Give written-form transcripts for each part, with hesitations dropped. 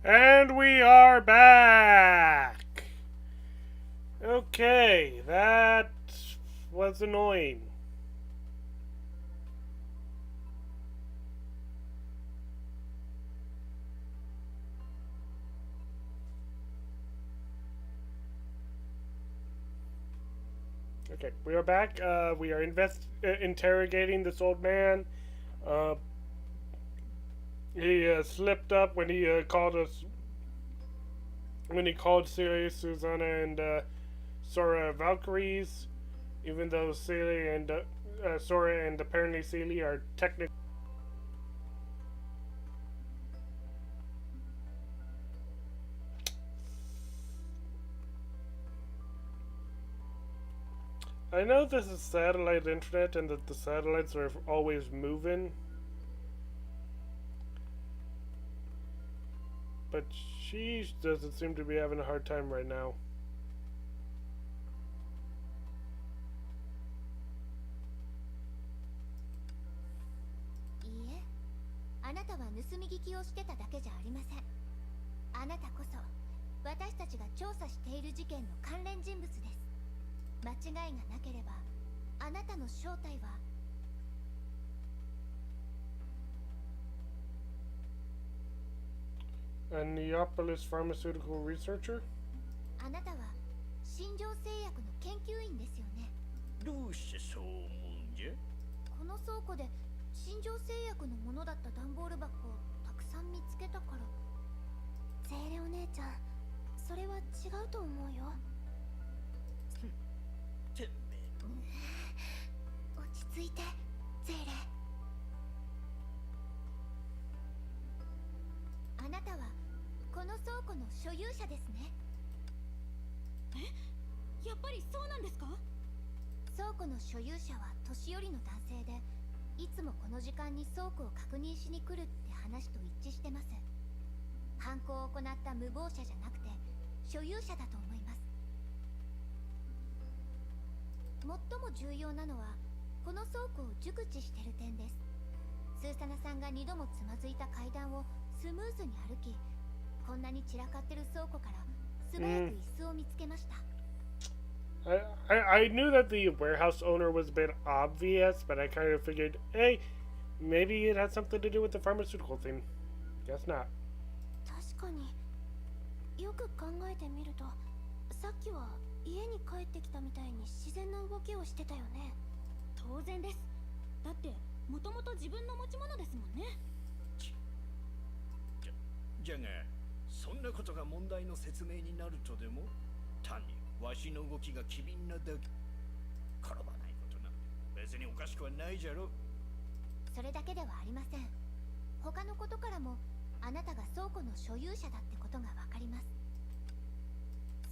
And we are back! Okay, that was annoying. Okay, we are back. We are interrogating this old man. Uh, he slipped up when he called us. When he called Celia, Susanna, and Sora Valkyries, even though Celia and Sora and apparently Celia are technically. I know this is satellite internet and that the satellites are always moving, but she doesn't seem to be having a hard time right now. いいえ、あなたは盗み聞きをしてただけじゃありません。あなたこそ私たちが調査している事件の関連人物です。間違いがなければあなたの正体は A Neapolis pharmaceutical researcher? あなたは新庄製薬の研究員ですよね。どうしてそう思うんじゃ？この倉庫で新庄製薬のものだった段ボール箱をたくさん見つけたから。ゼーレお姉ちゃん、それは違うと思うよ。てめえの。落ち着いて、ゼーレ。あなたはこの倉庫の所有者ですね。やっぱりそうなんですか？倉庫の所有者は年寄りの男性で、いつもこの時間に倉庫を確認しに来るって話と一致してます。犯行を行った無謀者じゃなくて所有者だと思います。最も重要なのはこの倉庫を熟知してる点です。スーサナさんが2度もつまずいた階段をスムーズに歩き、こんなに散らかってる倉庫から素早く椅子を見つけました。I knew that the warehouse owner was a bit obvious, but I kind of figured, hey, maybe it had something to do with the pharmaceutical thing. Guess not. 確かによく考えてみると、さっきは家に帰ってきたみたいに自然な動きをしてたよね。当然です。だってもともと自分の持ち物ですもんね。じゃが、そんなことが問題の説明になるとでも？単にわしの動きが機敏なだけ。転ばないことなんて別におかしくはないじゃろ。それだけではありません。他のことからもあなたが倉庫の所有者だってことがわかります。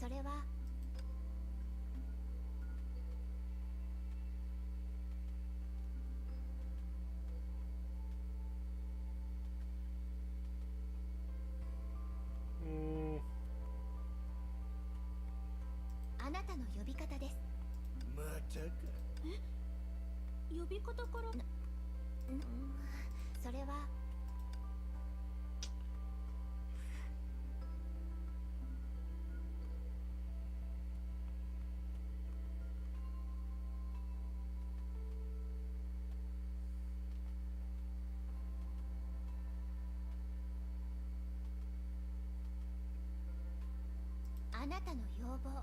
それはあなたの呼び方です。またか。呼び方からそれはあなたの要望、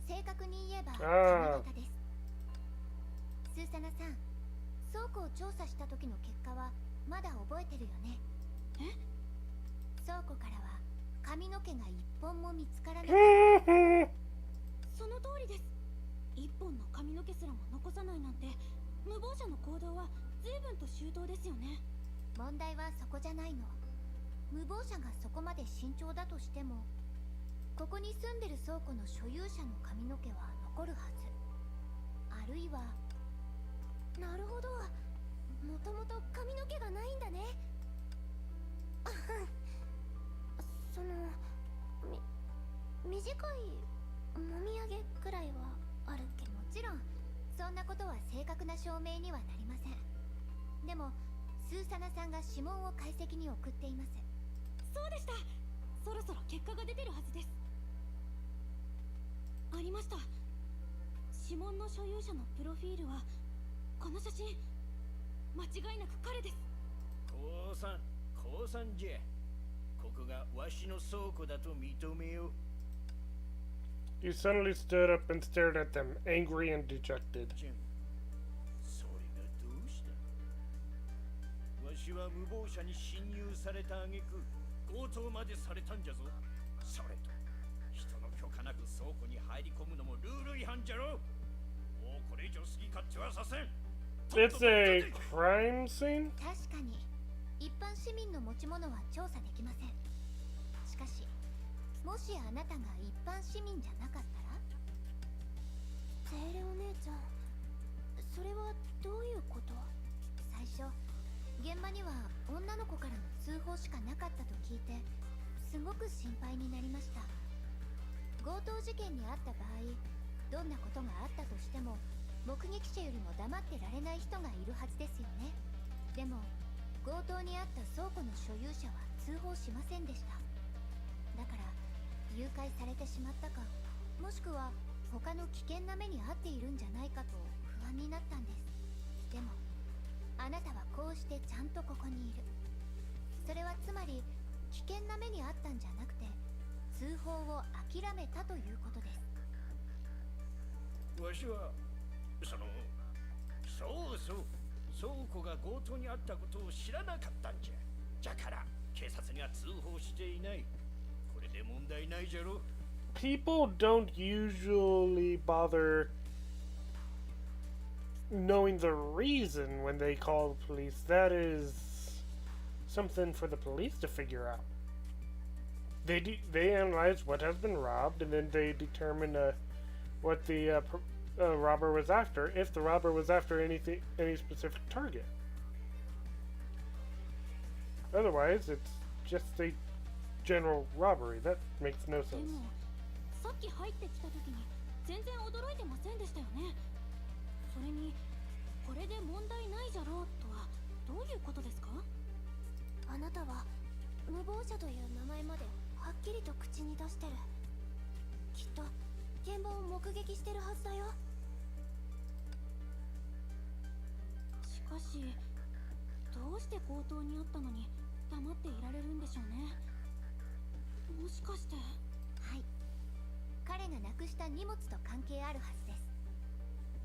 正確に言えば髪型です。スーサナさん、倉庫を調査した時の結果はまだ覚えてるよね。倉庫からは髪の毛が一本も見つからなかった。その通りです。一本の髪の毛すらも残さないなんて、無謀者の行動は随分と周到ですよね。問題はそこじゃないの。無謀者がそこまで慎重だとしても、ここに住んでる倉庫の所有者の髪の毛は残るはず。あるいは、なるほど、もともと髪の毛がないんだね。その短いもみあげくらいはあるけど、もちろんそんなことは正確な証明にはなりません。でもスーサナさんが指紋を解析に送っています。そうでした。そろそろ結果が出てるはずです。ありました。指紋の所有者のプロフィールはこの写真、間違いなく彼です。降参じゃ。ここがわしの倉庫だと認めよう。You suddenly stood up and stared at them, angry and dejected. それがどうした？わしは無謀者に侵入された挙句、強盗までされたんじゃぞ。それと人の許可なく倉庫に入り込むのもルール違反じゃろ。もうこれ以上好き勝手はさせん。 It's a crime scene? 確かに一般市民の持ち物は調査できません。しかしもしあなたが一般市民じゃなかったら。セーレお姉ちゃん、それはどういうこと？最初現場には女の子からの通報しかなかったと聞いてすごく心配になりました。強盗事件にあった場合、どんなことがあったとしても目撃者よりも黙ってられない人がいるはずですよね。でも強盗にあった倉庫の所有者は通報しませんでした。だから誘拐されてしまったか、もしくは他の危険な目に遭っているんじゃないかと不安になったんです。でもあなたはこうしてちゃんとここにいる。それはつまり危険な目に遭ったんじゃなくて通報を諦めたということです。わしはそう倉庫が強盗にあったことを知らなかったんじゃ。じゃから警察には通報していない。これで問題ないじゃろ。 People don't usually bother knowing the reason when they call the police. That is something for the police to figure out. They analyze what has been robbed, and then they determine what the robber was after, if the robber was after any specific target. Otherwise, it's just a general robbery. That makes no で sense. もさっき入ってきた時に全然驚いてませんでしたよね。それにこれで問題ないじゃろうとはどういうことですか？あなたは無謀者という名前まではっきりと口に出してる。きっと現場を目撃してるはずだよ。しかしどうして強盗にあったのに黙っていられるんでしょうね。もしかして。はい、彼がなくした荷物と関係あるはずです。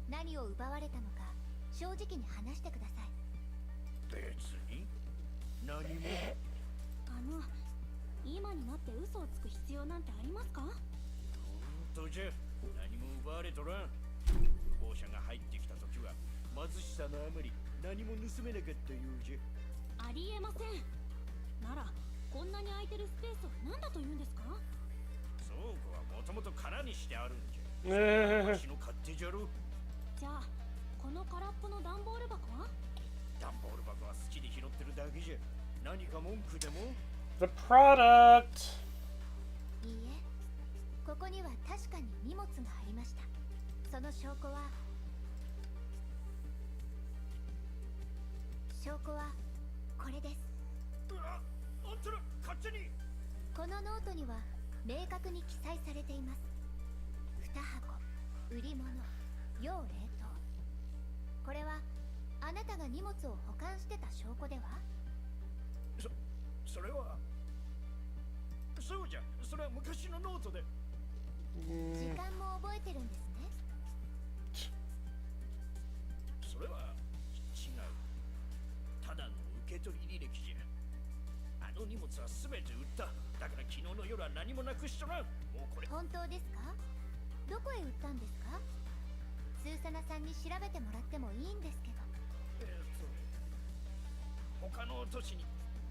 何を奪われたのか正直に話してください。別に何も。今になって嘘をつく必要なんてありますか？本当じゃ、何も奪われとらん。無謀者が入ってきた時は貧しさのあまり何も盗めなかったようじゃ。ありえません。ならこんなに空いてるスペースを何だと言うんですか？倉庫はもともと空にしてあるんじゃ。わしの勝手じゃろ。じゃあこの空っぽの段ボール箱は？段ボール箱は好きで拾ってるだけじゃ。何か文句でも？ The product! いいえ、ここには確かに荷物がありました。その証拠はこれです。あんたら勝手に。このノートには明確に記載されています。2箱、売り物、要冷凍。これはあなたが荷物を保管してた証拠では？それはそうじゃ。それは昔のノートで。時間も覚えてるんですね。それは違う。ただの受け取り履歴じゃ。あの荷物は全て売った。だから昨日の夜は何もなくしとらん。もうこれ。本当ですか？どこへ売ったんですか？スーサナさんに調べてもらってもいいんですけど。他の都市に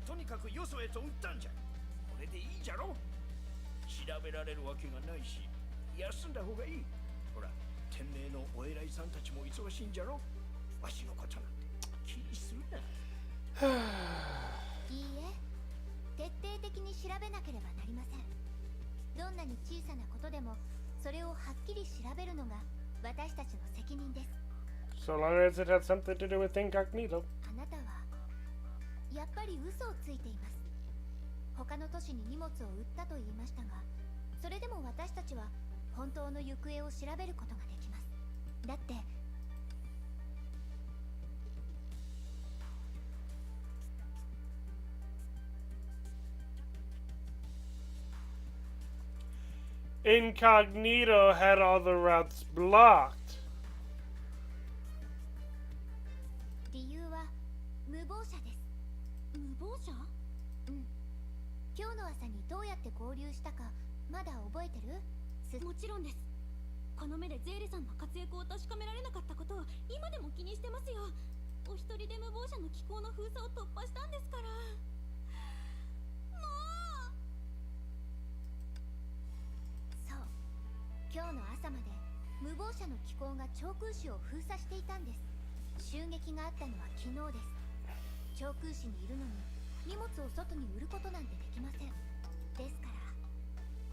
とにかくよそへと売ったんじゃ。これでいいじゃろ。調べられるわけがないし休んだ方がいい。ほら天命のお偉いさんたちも忙しいんじゃろ。わしのことなんて気にするな。いいえ、徹底的に調べなければなりません。どんなに小さなことでもそれをはっきり調べるのが私たちの責任です。 So long as it has something to do with incognito. あなたはやっぱり嘘をついています。他の都市に荷物を売ったと言いましたが、それでも私たちは本当の行方を調べることができます。だって Incognito had all the routes blocked. 理由は無謀者です。無謀者？今日の朝にどうやって合流したかまだ覚えてる？もちろんです。この目でゼーレさんの活躍を確かめられなかったことを今でも気にしてますよ。お一人で無謀者の機構の封鎖を突破したんですから。もう。そう、今日の朝まで無謀者の機構が長空市を封鎖していたんです。襲撃があったのは昨日です。長空市にいるのに荷物を外に売ることなんてできません。ですから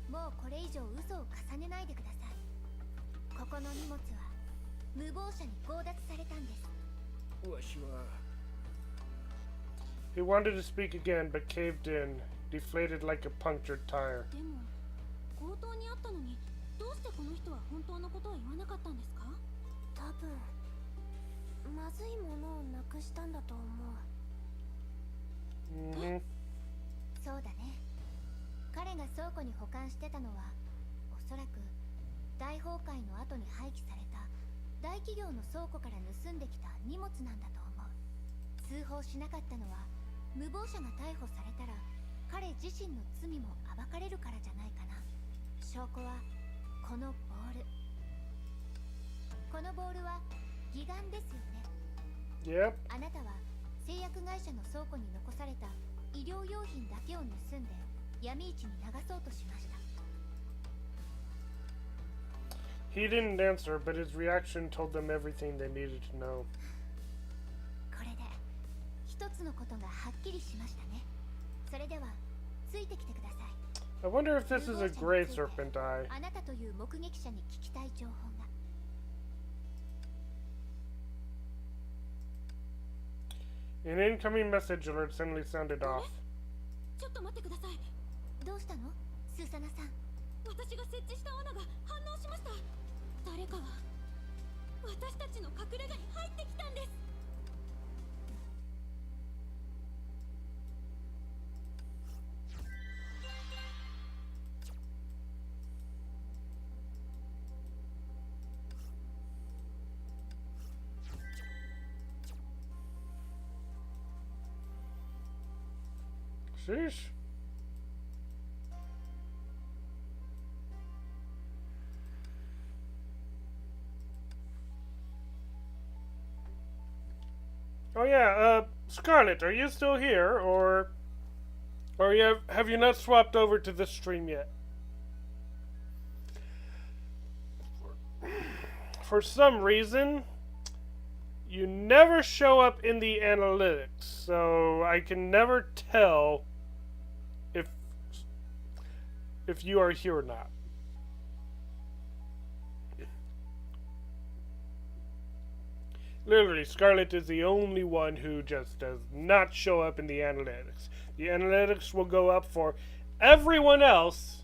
もうこれ以上嘘を重ねないでください。ここの荷物は無謀者に強奪されたんです。わしは He wanted to speak again, but caved in, deflated like a punctured tire. でも強盗にあったのにどうしてこの人は本当のことを言わなかったんですか？多分まずいものをなくしたんだと思う。そうだね。彼が倉庫に保管してたのはおそらく大崩壊の後に廃棄された大企業の倉庫から盗んできた荷物なんだと思う。通報しなかったのは無謀者が逮捕されたら彼自身の罪も暴かれるからじゃないかな。証拠はこのボール。このボールは義眼ですよね。 Yep. あなたは製薬会社の倉庫に残された医療用品だけを盗んで闇市に流そうとしました。 He didn't answer, but his reaction told them everything they needed to know. これで一つのことがはっきりしましたね。それではついてきてください。 I wonder if this is a gray serpent eye. あなたという目撃者に聞きたい情報が。 An incoming message alert suddenly sounded off. ちょっと待ってください。どうしたのスーサナさん。私が設置した罠が反応しました。誰かが私たちの隠れ家に入ってきたんです。Sheesh. Oh yeah, Scarlet, are you still here, or have you not swapped over to this stream yet? For some reason, you never show up in the analytics, so I can never tell if you are here or not. Literally, Scarlet is the only one who just does not show up in the analytics. The analytics will go up for everyone else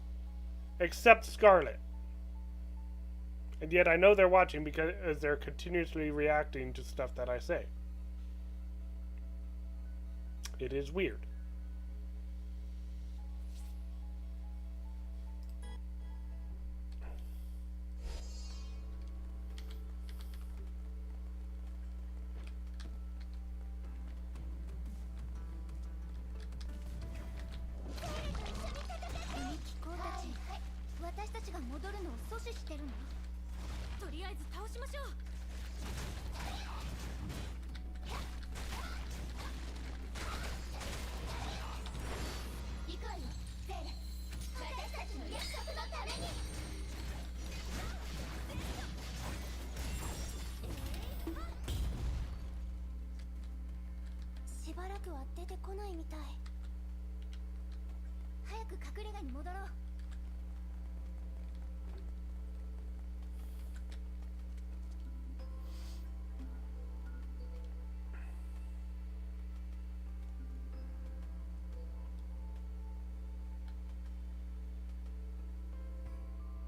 except Scarlet. And yet I know they're watching because they're continuously reacting to stuff that I say. It is weird.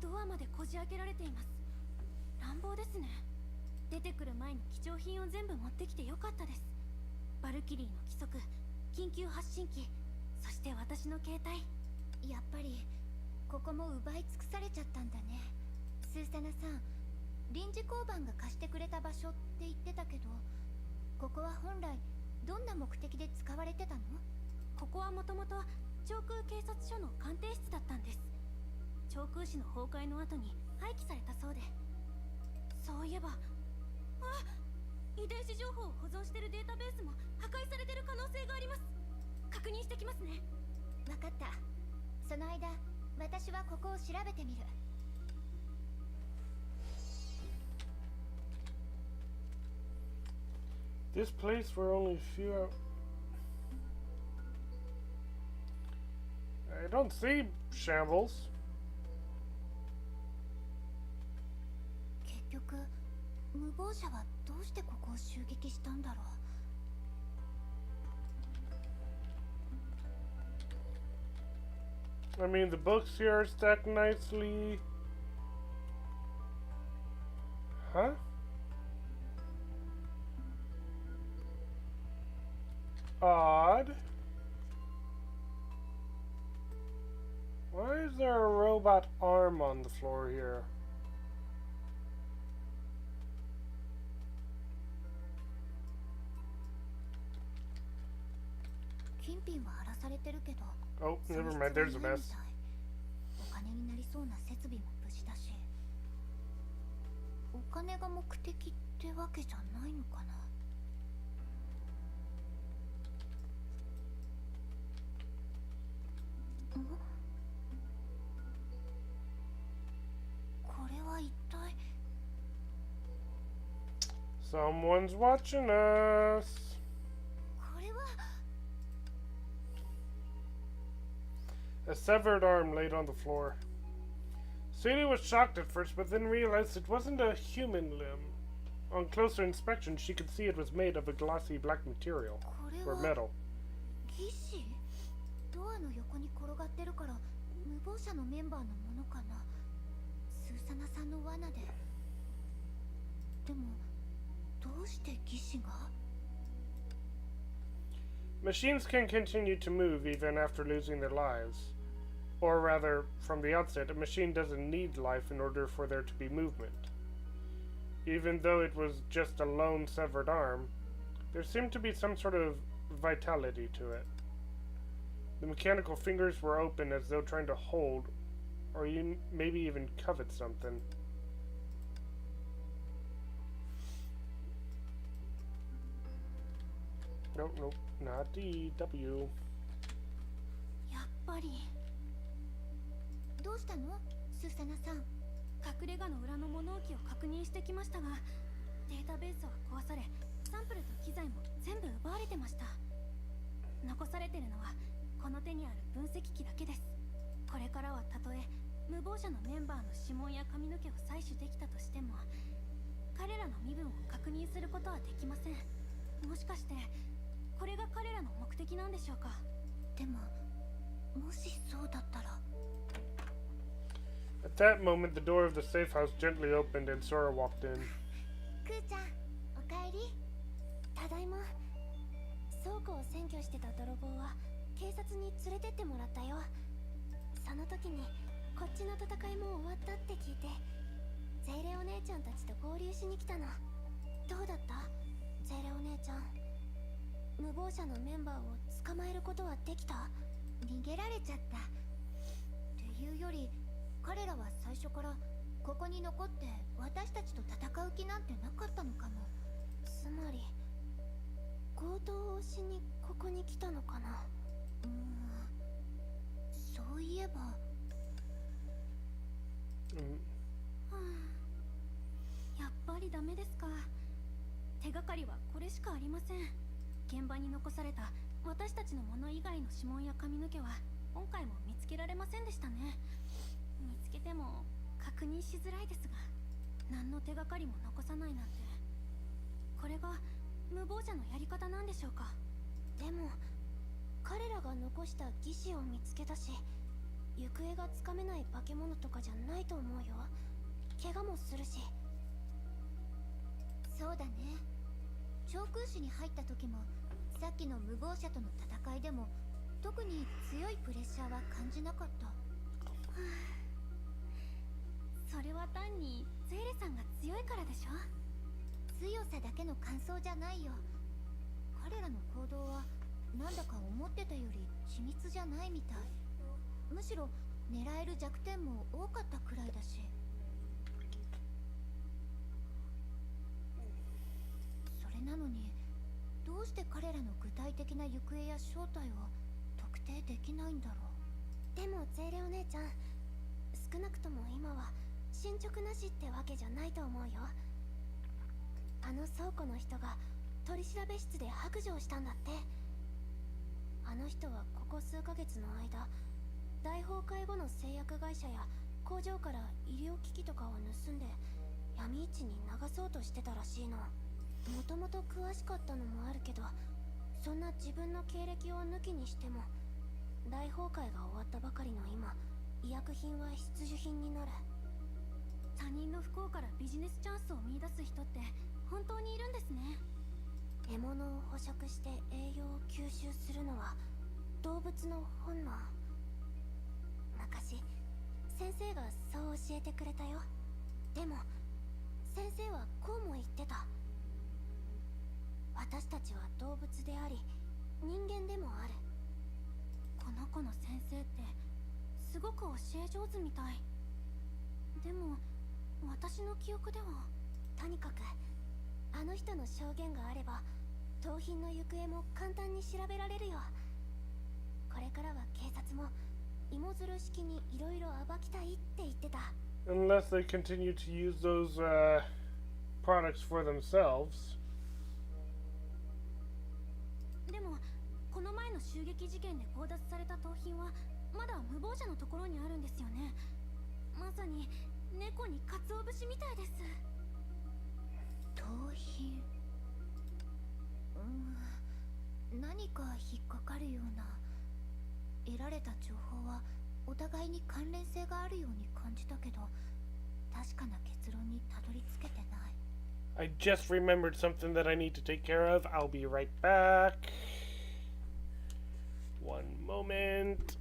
ドアまでこじ開けられています。乱暴ですね。出てくる前に貴重品を全部持ってきてよかったです。バルキリーの規則、緊急発信機、そして私の携帯。やっぱりここも奪い尽くされちゃったんだね。スーサナさん、臨時交番が貸してくれた場所って言ってたけど、ここは本来どんな目的で使われてたの？ここはもともと長空警察署の鑑定室だったんです。長空市の崩壊の後に廃棄されたそうで。そういえば、遺伝子情報を保存してるデータベースも破壊されてる可能性があります。確認してきますね。わかった。その間、私はここを調べてみる。This place where only a few I don't see shambles. 結局、無謀者はどうしてここを襲撃したんだろう。I mean, the books here are stacked nicely. Huh? Odd. Why is there a robot arm on the floor here? Oh, never mind, there's a mess. お金になりそうな設備も無事だし、お金が目的ってわけじゃないのかな。これは一体。 Someone's watching us. これは A severed arm laid on the floor. Sadie was shocked at first, but then realized it wasn't a human limb. On closer inspection, she could see it was made of a glossy black material, or metal. 義士？ドアの横に転がってるから無謀者のメンバーのものかな。スーサナさんの罠で。でもどうして義士が？ Machines can continue to move even after losing their lives. Or rather, from the outset, a machine doesn't need life in order for there to be movement. Even though it was just a lone severed arm, there seemed to be some sort of vitality to it. The mechanical fingers were open as though trying to hold, or maybe even covet something. Nope, not D, W. やっぱり。どうしたの？スーサナさん。隠れ家の裏の物置を確認してきましたが、データベースは壊され、サンプルと機材も全部奪われてました。残されてるのはこの手にある分析機だけです。これからはたとえ無謀者のメンバーの指紋や髪の毛を採取できたとしても、彼らの身分を確認することはできません。もしかしてこれが彼らの目的なんでしょうか。でも、もしそうだったら。 At that moment, the door of the safe house gently opened and Sora walked in. クーちゃん、おかえり。ただいま。倉庫を占拠してた泥棒は警察に連れてってもらったよ。その時にこっちの戦いも終わったって聞いて、ゼイレお姉ちゃんたちと合流しに来たの。どうだった？ゼイレお姉ちゃん。無謀者のメンバーを捕まえることはできた？逃げられちゃった。っていうより、彼らは最初からここに残って私たちと戦う気なんてなかったのかも。つまり強盗をしにここに来たのかな。そういえば。やっぱりダメですか。手がかりはこれしかありません。現場に残された私たちのもの以外の指紋や髪の毛は今回も見つけられませんでしたね。見つけても確認しづらいですが、何の手がかりも残さないなんて、これが無謀者のやり方なんでしょうか。でも彼らが残した義士を見つけたし、行方がつかめない化け物とかじゃないと思うよ。怪我もするし。そうだね。長空市に入った時もさっきの無謀者との戦いでも特に強いプレッシャーは感じなかった。それは単にゼーレさんが強いからでしょ。強さだけの感想じゃないよ。彼らの行動はなんだか思ってたより緻密じゃないみたい。むしろ狙える弱点も多かったくらいだし。それなのにどうして彼らの具体的な行方や正体を特定できないんだろう。でもゼーレお姉ちゃん、少なくとも今は進捗なしってわけじゃないと思うよ。あの倉庫の人が取り調べ室で白状したんだって。あの人はここ数ヶ月の間、大崩壊後の製薬会社や工場から医療機器とかを盗んで闇市に流そうとしてたらしいの。もともと詳しかったのもあるけど、そんな自分の経歴を抜きにしても大崩壊が終わったばかりの今、医薬品は必需品になる。他人の不幸からビジネスチャンスを見出す人って本当にいるんですね。獲物を捕食して栄養を吸収するのは動物の本能。昔先生がそう教えてくれたよ。でも先生はこうも言ってた。私たちは動物であり人間でもある。この子の先生ってすごく教え上手みたい。でも私の記憶では。とにかくあの人の証言があれば盗品の行方も簡単に調べられるよ。これからは警察も芋づる式にいろいろ暴きたいって言ってた。 Unless they continue to use those products for themselves. でもこの前の襲撃事件で強奪された盗品はまだ無謀者のところにあるんですよね。まさに猫に鰹節みたいです。盗品。何か引っかかるような。得られた情報はお互いに関連性があるように感じたけど、確かな結論にたどり着けてない。I just remembered something that I need to take care of. I'll be right back. One moment.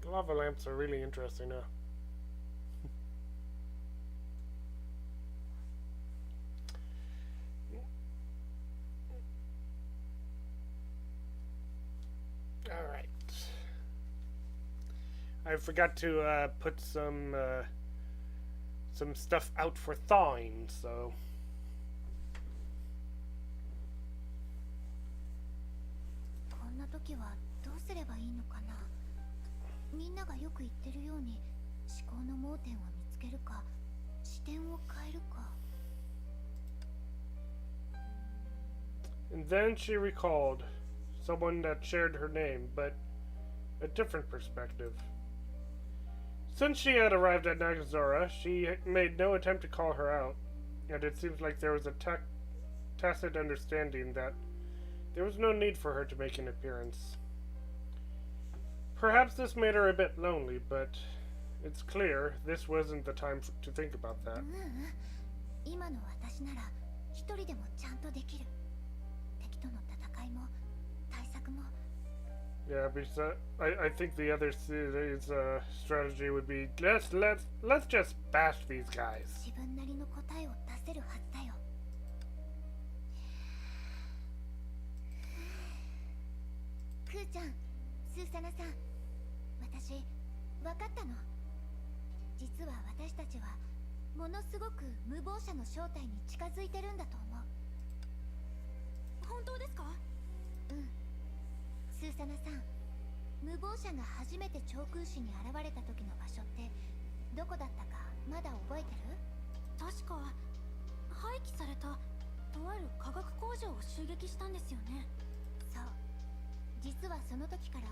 Lava lamps are really interesting now. Alright. I forgot to put some stuff out for thawing, so...こんな時はどうすればいいのかな。みんながよく言ってるように思考の盲点を見つけるか視点を変えるか。 And then she recalled someone that shared her name, but a different perspective. Since she had arrived at Nagazora, she made no attempt to call her out, and it seems like there was a tacit understanding that there was no need for her to make an appearance. Perhaps this made her a bit lonely, but it's clear this wasn't the time to think about that. 今の私なら一人でもちゃんとできる。敵との戦いも対策も。 Yeah, because I think the other strategy would be let's just bash these guys. 自分なりの答えを出せるはずだよ。クーちゃん、スーサナさん、私分かったの。実は私たちはものすごく無謀者の正体に近づいてるんだと思う。本当ですか？うん。スーサナさん、無謀者が初めて長空市に現れた時の場所ってどこだったかまだ覚えてる？確か廃棄されたとある化学工場を襲撃したんですよね。そう。実はその時から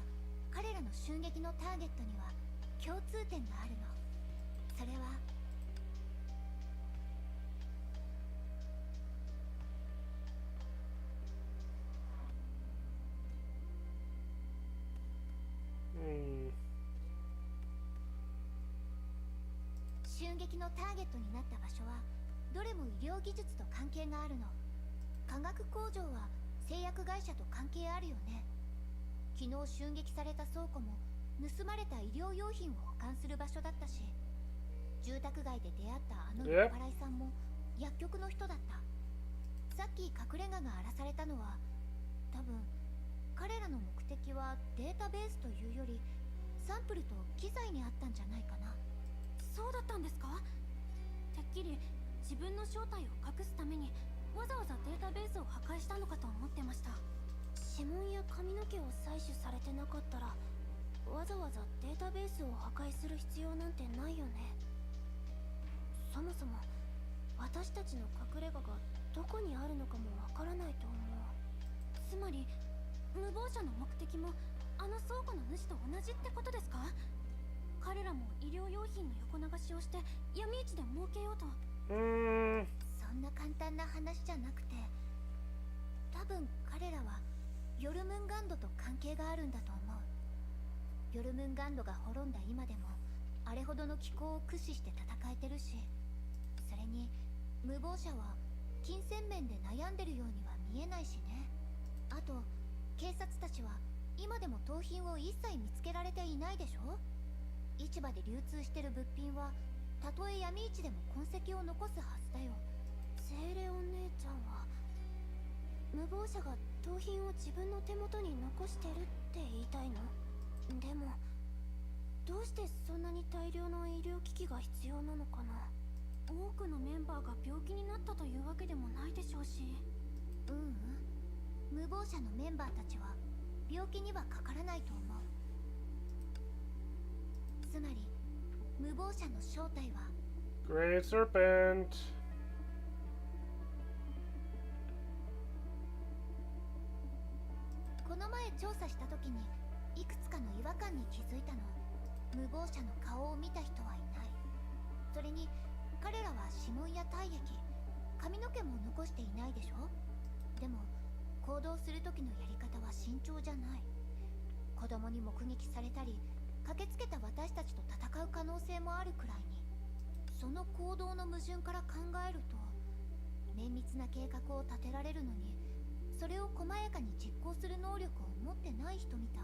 彼らの襲撃のターゲットには共通点があるの。それは襲撃のターゲットになった場所はどれも医療技術と関係があるの。化学工場は製薬会社と関係あるよね。昨日襲撃された倉庫も盗まれた医療用品を保管する場所だったし、住宅街で出会ったあの酔っ払いさんも薬局の人だった。さっき隠れ家が荒らされたのは多分彼らの目的はデータベースというよりサンプルと機材にあったんじゃないかな。そうだったんですか？てっきり自分の正体を隠すためにわざわざデータベースを破壊したのかと思ってました。指紋や髪の毛を採取されてなかったらわざわざデータベースを破壊する必要なんてないよね。そもそも私たちの隠れ家がどこにあるのかもわからないと思う。つまり無謀者の目的もあの倉庫の主と同じってことですか？彼らも医療用品の横流しをして闇市で儲けようと。そんな簡単な話じゃなくて、多分彼らはヨルムンガンドと関係があるんだと思う。ヨルムンガンドが滅んだ今でもあれほどの気候を駆使して戦えてるし、それに無謀者は金銭面で悩んでるようには見えないしね。あと警察たちは今でも盗品を一切見つけられていないでしょ。市場で流通してる物品はたとえ闇市でも痕跡を残すはずだよ。精霊お姉ちゃんは無謀者が盗品を自分の手元に残してるって言いたいの？でもどうしてそんなに大量の医療機器が必要なのかな。多くのメンバーが病気になったというわけでもないでしょうし。無謀者のメンバーたちは病気にはかからないと思う。つまり無謀者の正体は World Serpent。 この前調査した時にいくつかの違和感に気づいたの。無謀者の顔を見た人はいない。それに彼らは指紋や体液、髪の毛も残していないでしょ。でも行動する時のやり方は慎重じゃない。子供に目撃されたり駆けつけた私たちと戦う可能性もあるくらいに、その行動の矛盾から考えると綿密な計画を立てられるのにそれを細やかに実行する能力を持ってない人みたい。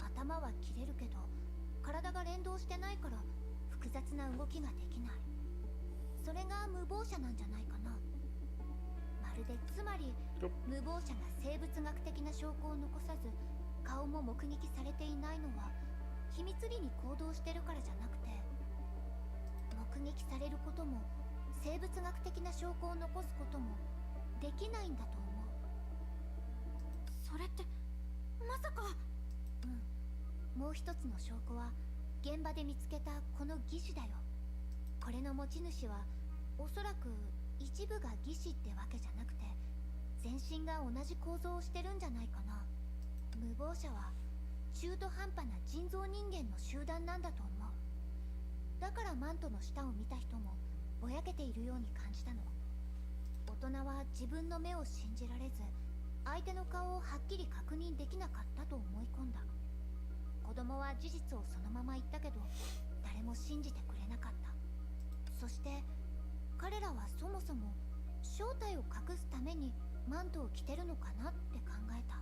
頭は切れるけど体が連動してないから複雑な動きができない。それが無謀者なんじゃないかな。まるでつまり無謀者が生物学的な証拠を残さず顔も目撃されていないのは秘密裏に行動してるからじゃなくて、目撃されることも生物学的な証拠を残すこともできないんだと思う。それってまさか。もう一つの証拠は現場で見つけたこの義手だよ。これの持ち主はおそらく一部が義手ってわけじゃなくて、全身が同じ構造をしてるんじゃないかな。無謀者は中途半端な人造人間の集団なんだと思う。だからマントの下を見た人もぼやけているように感じたの。大人は自分の目を信じられず、相手の顔をはっきり確認できなかったと思い込んだ。子供は事実をそのまま言ったけど、誰も信じてくれなかった。そして彼らはそもそも正体を隠すためにマントを着てるのかなって考えた。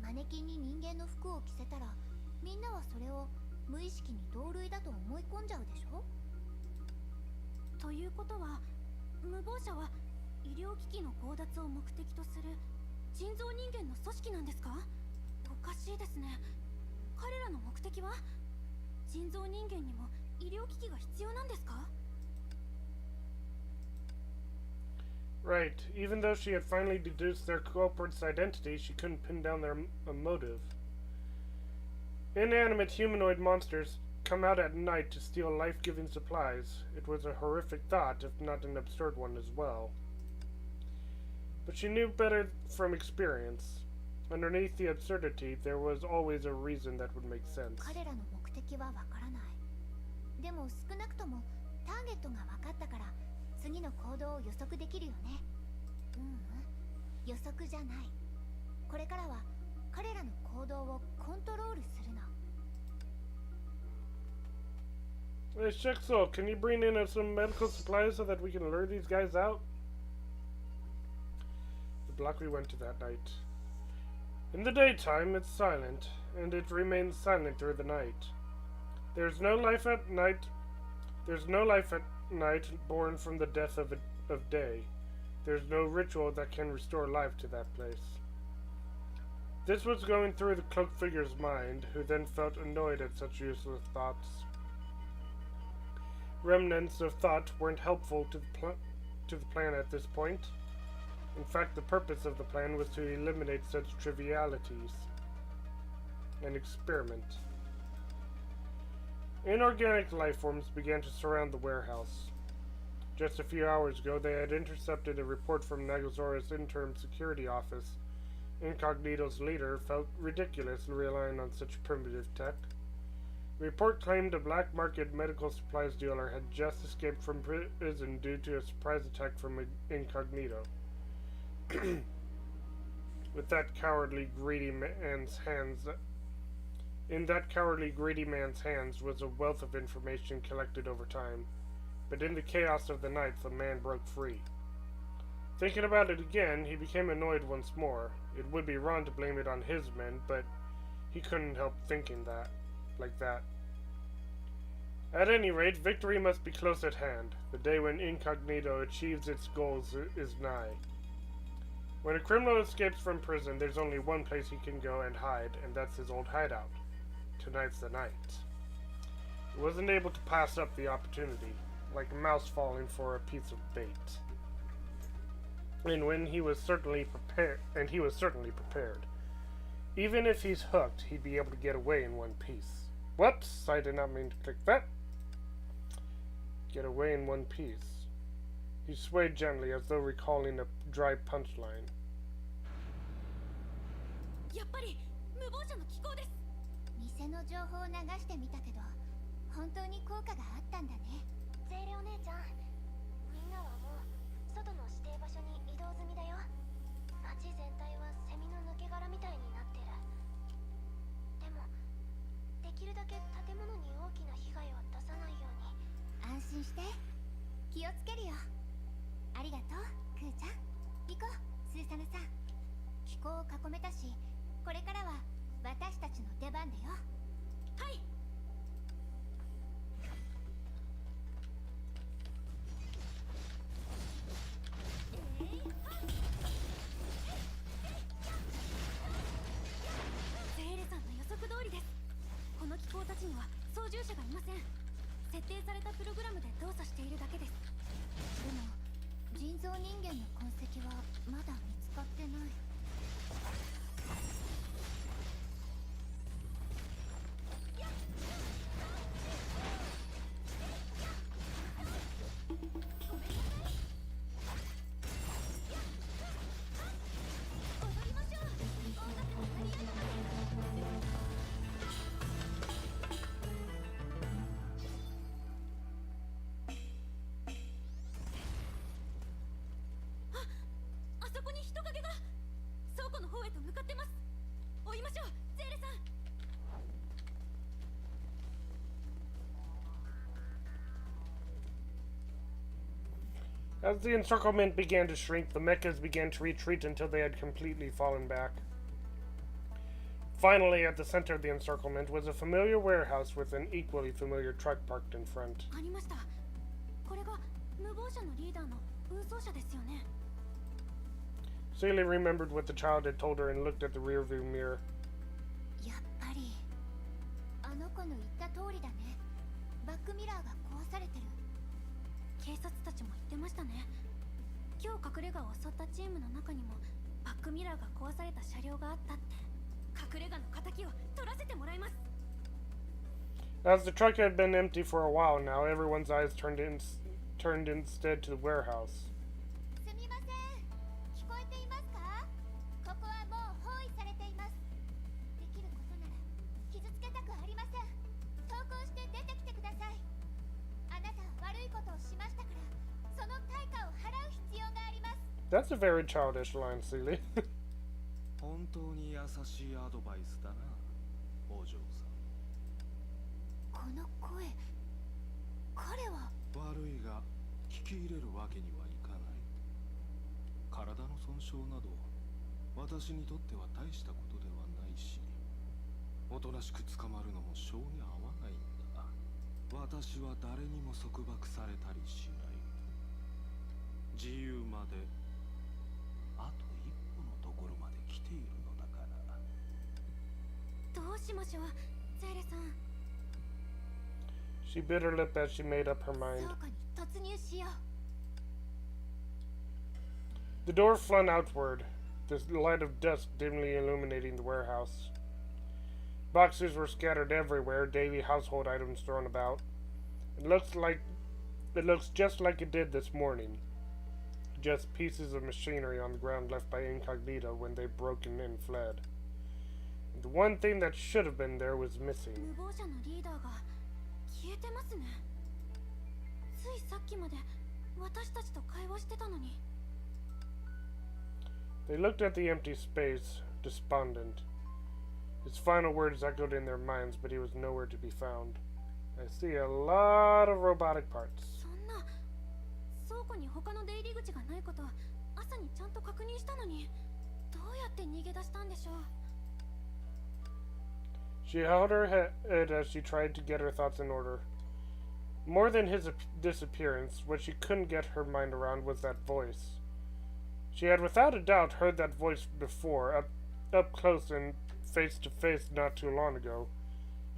マネキンに人間の服を着せたら、みんなはそれを無意識に同類だと思い込んじゃうでしょ。ということは、無謀者は医療機器の強奪を目的とする人造人間の組織なんですか？おかしいですね。彼らの目的は人造人間にも医療機器が必要なんですか？ Right. Even though she had finally deduced their culprit's identity, she couldn't pin down their motive. Inanimate humanoid monsters come out at night to steal life-giving supplies. It was a horrific thought, if not an absurd one as well. But she knew better from experience. Underneath the absurdity, there was always a reason that would make sense. 彼らの目的はわからない。でも少なくともターゲットが分かったから、次の行動を予測できるよね。予測じゃない。これからは彼らの行動をコントロールするの。Hey, Schicksal, can you bring in some medical supplies so that we can lure these guys out? The block we went to that night. In the daytime, it's silent, and it remains silent through the night. There's no life at night. There's no life at night born from the death of day. There's no ritual that can restore life to that place. This was going through the cloaked figure's mind, who then felt annoyed at such useless thoughts. Remnants of thought weren't helpful to the plan at this point. In fact, the purpose of the plan was to eliminate such trivialities. An experiment. Inorganic life forms began to surround the warehouse. Just a few hours ago, they had intercepted a report from Nagazora's interim security office. Incognito's leader felt ridiculous relying on such primitive tech. The report claimed a black market medical supplies dealer had just escaped from prison due to a surprise attack from Incognito. With that cowardly, greedy man's hands... In that cowardly, greedy man's hands was a wealth of information collected over time. But in the chaos of the night, the man broke free. Thinking about it again, he became annoyed once more. It would be wrong to blame it on his men, but he couldn't help thinking that. Like that. At any rate, victory must be close at hand. The day when Incognito achieves its goals is nigh. When a criminal escapes from prison, there's only one place he can go and hide, and that's his old hideout. Tonight's the night. He wasn't able to pass up the opportunity, like a mouse falling for a piece of bait. And he was certainly prepared. Even if he's hooked, he'd be able to get away in one piece. Whoops, I did not mean to click that. Get away in one piece. He swayed gently as though recalling a dry punchline. やっぱり無謀者の機構です。偽の情報を流してみたけど、本当に効果があったんだね。ゼーレお姉ちゃん、みんなはもう外の指定場所に移動済みだよ。街全体はセミの抜け殻みたいになってる。でもできるだけ建物に大きな被害を出さないように。安心して、気をつけるよ。ありがとう、クーちゃん。行こう、スーサナさん。気候を囲めたし、これからは私たちの出番だよ。はい。セーレさんの予測通りです。この機構たちには操縦者がいません。設定されたプログラムで動作しているだけです。でも人造人間の痕跡はまだ見つかってない。かってます。追いましょう、ゼーレさん。 As the encirclement began to shrink, the mechas began to retreat until they had completely fallen back. Finally, at the center of the encirclement was a familiar warehouse with an equally familiar truck parked in front. ありました。これが無謀者のリーダーの運送車ですよね。 Celia remembered what the child had told her and looked at the rearview mirror. やっぱりあの子の言った通りだね。バックミラーが壊されてる。警察たちも言ってましたね。今日隠れ家を襲ったチームの中にもバックミラーが壊された車両があったって。隠れ家の敵を取らせてもらいます。 As the truck had been empty for a while now, everyone's eyes turned instead to the warehouse. すみません。聞こえていますか？ここはもう包囲されています。できることなら傷つけたくありません。投降して出てきてください。あなたは悪いことをしましたから、その対価を払う必要があります。 That's a very childish line, Celia. 本当に優しいアドバイスだな、お嬢さん。この声、彼は。悪いが聞き入れるわけにはいかない。体の損傷など私にとっては大したことではないし、おとなしく捕まるのも性に合わないんだ。私は誰にも束縛されたりしない。自由まであと一歩のところまで来ているのだから。どうしましょう、ゼーレさん。 She bit her lip as she made up her mind. 倉庫に突入しよう。 The door flung outward, the light of dusk dimly illuminating the warehouse. Boxes were scattered everywhere, daily household items thrown about. It looks just like it did this morning. Just pieces of machinery on the ground left by Incognito when they broke in and fled. The one thing that should have been there was missing. 無謀者のリーダーが消えてますね。ついさっきまで私たちと会話してたのに。 They looked at the empty space, despondent. His final words echoed in their minds, but he was nowhere to be found. I see a lot of robotic parts. そんな倉庫に他の出入り口がないことは朝にちゃんと確認したのに、どうやって逃げ出したんでしょう。 She held her head as she tried to get her thoughts in order. More than his disappearance, what she couldn't get her mind around was that voice. She had without a doubt heard that voice before, up close and face to face not too long ago,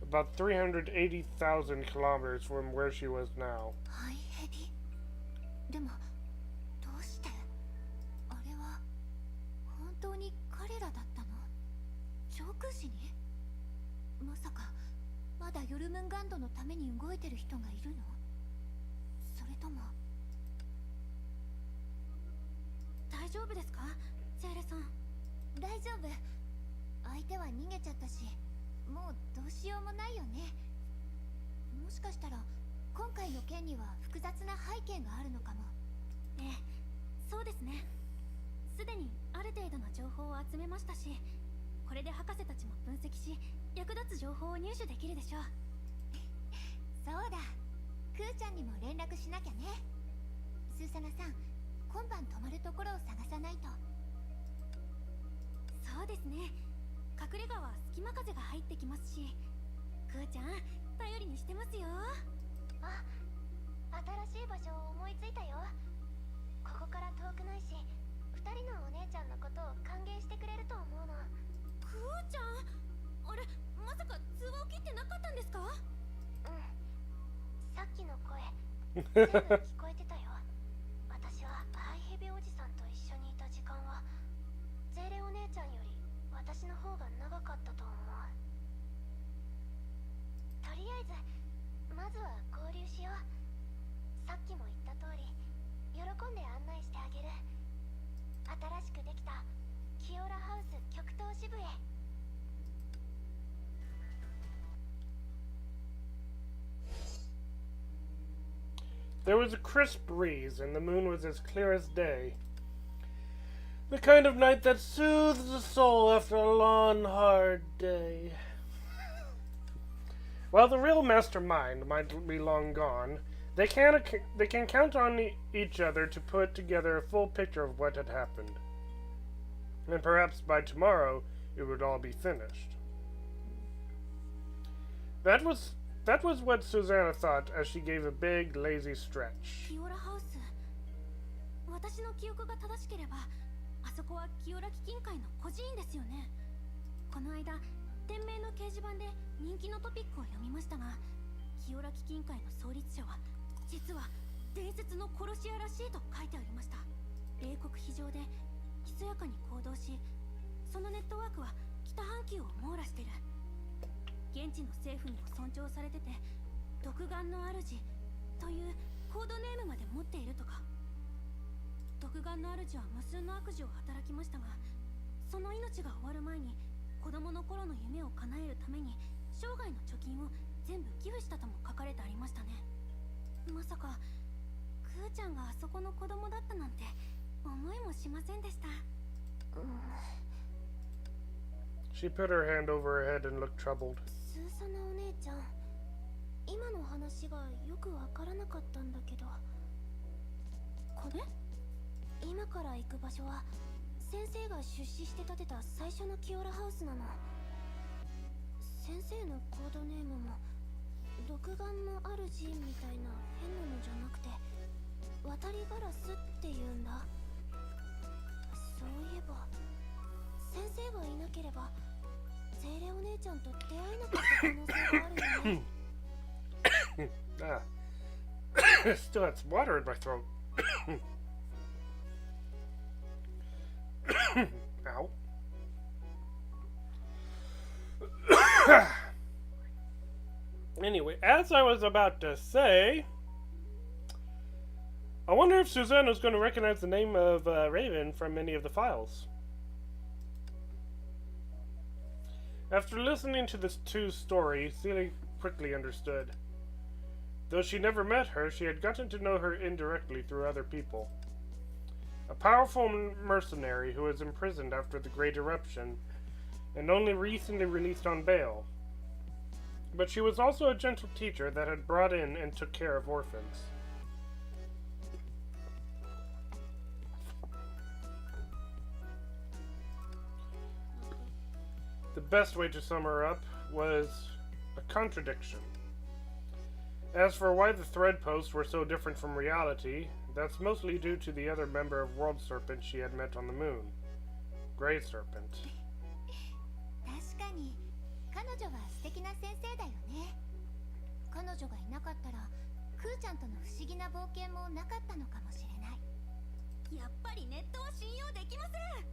about 380,000 kilometers from where she was now. ハイヘビ。でもどうして？あれは本当に彼らだったの？上空市に？まさかまだヨルムンガンドのために動いてる人がいるの？それとも。大丈夫ですか、ゼーレさん。大丈夫。相手は逃げちゃったし、もうどうしようもないよね。もしかしたら今回の件には複雑な背景があるのかも。ええ、そうですね。すでにある程度の情報を集めましたし、これで博士たちも分析し、役立つ情報を入手できるでしょう。そうだ、クーちゃんにも連絡しなきゃね。スーサナさん、今晩泊まるところを探さないと。そうですね。隠れ家は隙間風が入ってきますし、クーちゃん頼りにしてますよ。あ、新しい場所を思いついたよ。ここから遠くないし、2人のお姉ちゃんのことを歓迎してくれると思うの。クーちゃん、あれ、まさか通話を切ってなかったんですか？うん、さっきの声全部聞こえてたよ。私はハイヘビおじさんと一緒にいた時間はゼーレお姉ちゃんより私の方が長かったと思う。とりあえずまずは合流しよう。さっきも言った通り喜んで案内してあげる。新しくできたキオラハウス極東支部へ。There was a crisp breeze, and the moon was as clear as day. The kind of night that soothes the soul after a long, hard day. While the real mastermind might be long gone, they can count on each other to put together a full picture of what had happened. And perhaps by tomorrow it would all be finished. That was what Susanna thought as she gave a big, lazy stretch. キオラハウス。私の記憶が正しければ、あそこはキオラ基金会の孤児院ですよね。この間、店名の掲示板で人気のトピックを読みましたが、キオラ基金会の創立者は実は伝説の殺し屋らしいと書いてありました。冷酷非常でひそやかに行動し、そのネットワークは北半球を網羅してる。現地の政府にも尊重されてて、独眼の主というコードネームまで持っているとか。独眼の主は無数の悪事を働きましたが、その命が終わる前に子供の頃の夢を叶えるために生涯の貯金を全部寄付したとも書かれてありましたね。まさかクーちゃんがあそこの子供だったなんて思いもしませんでした。She put her hand over her head and looked troubled. スーサナお姉ちゃん、今の話がよくわからなかったんだけど。これ？今から行く場所は先生が出資して建てた最初のキオラハウスなの。先生のコードネームも独眼の主みたいな変なのじゃなくて渡りガラスって言うんだ。そういえば先生がいなければゼーレお姉ちゃんと出会えなかった可能性があるよね。Still has water in my throat. Ow. Anyway, as I was about to say, I wonder if Susanna's going to recognize the name of Raven from any of the files. After listening to the two stories, Celia quickly understood. Though she never met her, she had gotten to know her indirectly through other people. A powerful mercenary who was imprisoned after the Great Eruption and only recently released on bail. But she was also a gentle teacher that had brought in and took care of orphans. The best way to sum her up was a contradiction. As for why the thread posts were so different from reality, that's mostly due to the other member of World Serpent she had met on the moon, World Serpent. 確かに彼女は素敵な先生だよね。彼女がいなかったらクーちゃんとの不思議な冒険もなかったのかもしれない。やっぱりネットは信用できません。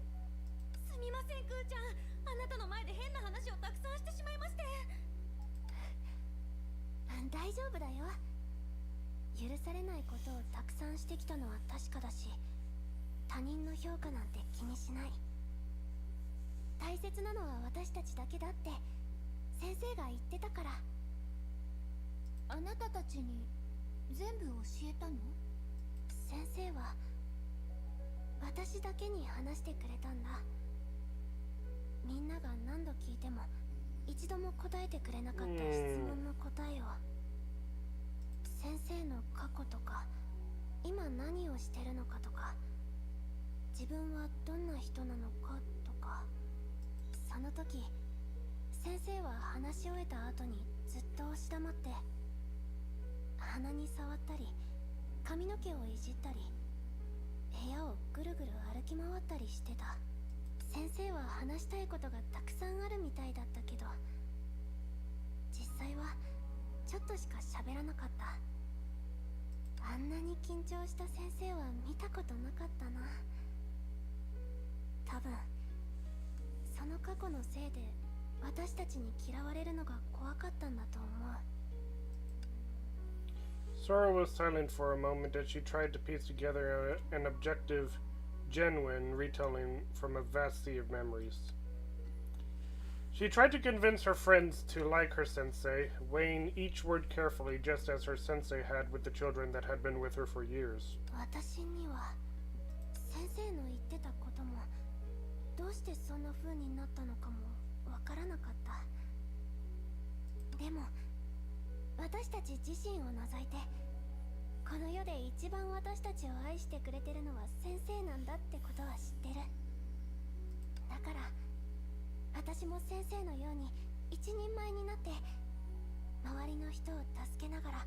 すみませんクーちゃん、あなたの前で変な話をたくさんしてしまいまして。大丈夫だよ。許されないことをたくさんしてきたのは確かだし、他人の評価なんて気にしない。大切なのは私たちだけだって先生が言ってたから。あなたたちに全部教えたの？先生は私だけに話してくれたんだ。みんなが何度聞いても一度も答えてくれなかった質問の答えを。先生の過去とか今何をしてるのかとか、自分はどんな人なのかとか。その時先生は話し終えた後にずっと押し黙って鼻に触ったり髪の毛をいじったり部屋をぐるぐる歩き回ったりしてた。先生は話したいことがたくさんあるみたいだったけど、実際はちょっとしか喋らなかった。あんなに緊張した先生は見たことなかったな。多分その過去のせいで私たちに嫌われるのが怖かったんだと思う。Sora was silent for a moment as she tried to piece together an objective, genuine retelling from a vast sea of memories. She tried to convince her friends to like her sensei, weighing each word carefully just as her sensei had with the children that had been with her for years. 私には先生の言ってたこともどうしてそんな風になったのかもわからなかった。でも私たち自身を除いてこの世で一番私たちを愛してくれてるのは先生なんだってことは知ってる。だから私も先生のように一人前になって周りの人を助けながら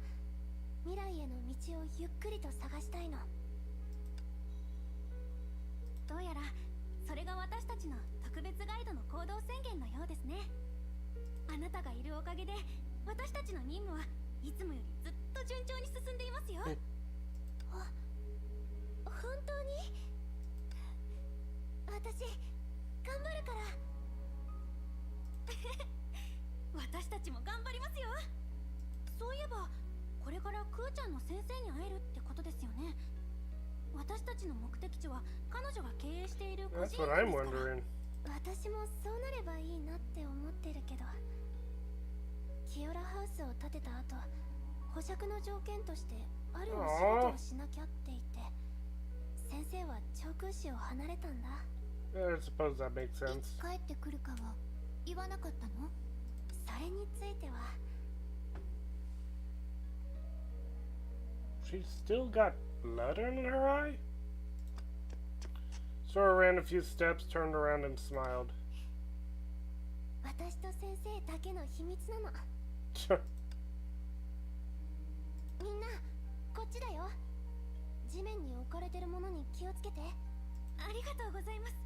未来への道をゆっくりと探したいの。どうやらそれが私たちの特別ガイドの行動宣言のようですね。あなたがいるおかげで私たちの任務はいつもよりずっと順調に進んでいますよ。本当に？私頑張るから私たちも頑張りますよ。そういえばこれからクーちゃんの先生に会えるってことですよね。私たちの目的地は彼女が経営している個人店ですから。私もそうなればいいなって思ってるけど、キオラハウスを建てた後保釈の条件としてあるお仕事をしなきゃって言って先生は長空市を離れたんだ。I suppose that makes sense. いつ帰ってくるかは言わなかったの？それについては She's still got blood in her eye? Sora ran a few steps, turned around and smiled. 私と先生だけの秘密なの。みんなこっちだよ。地面に置かれてるものに気をつけて。ありがとうございます。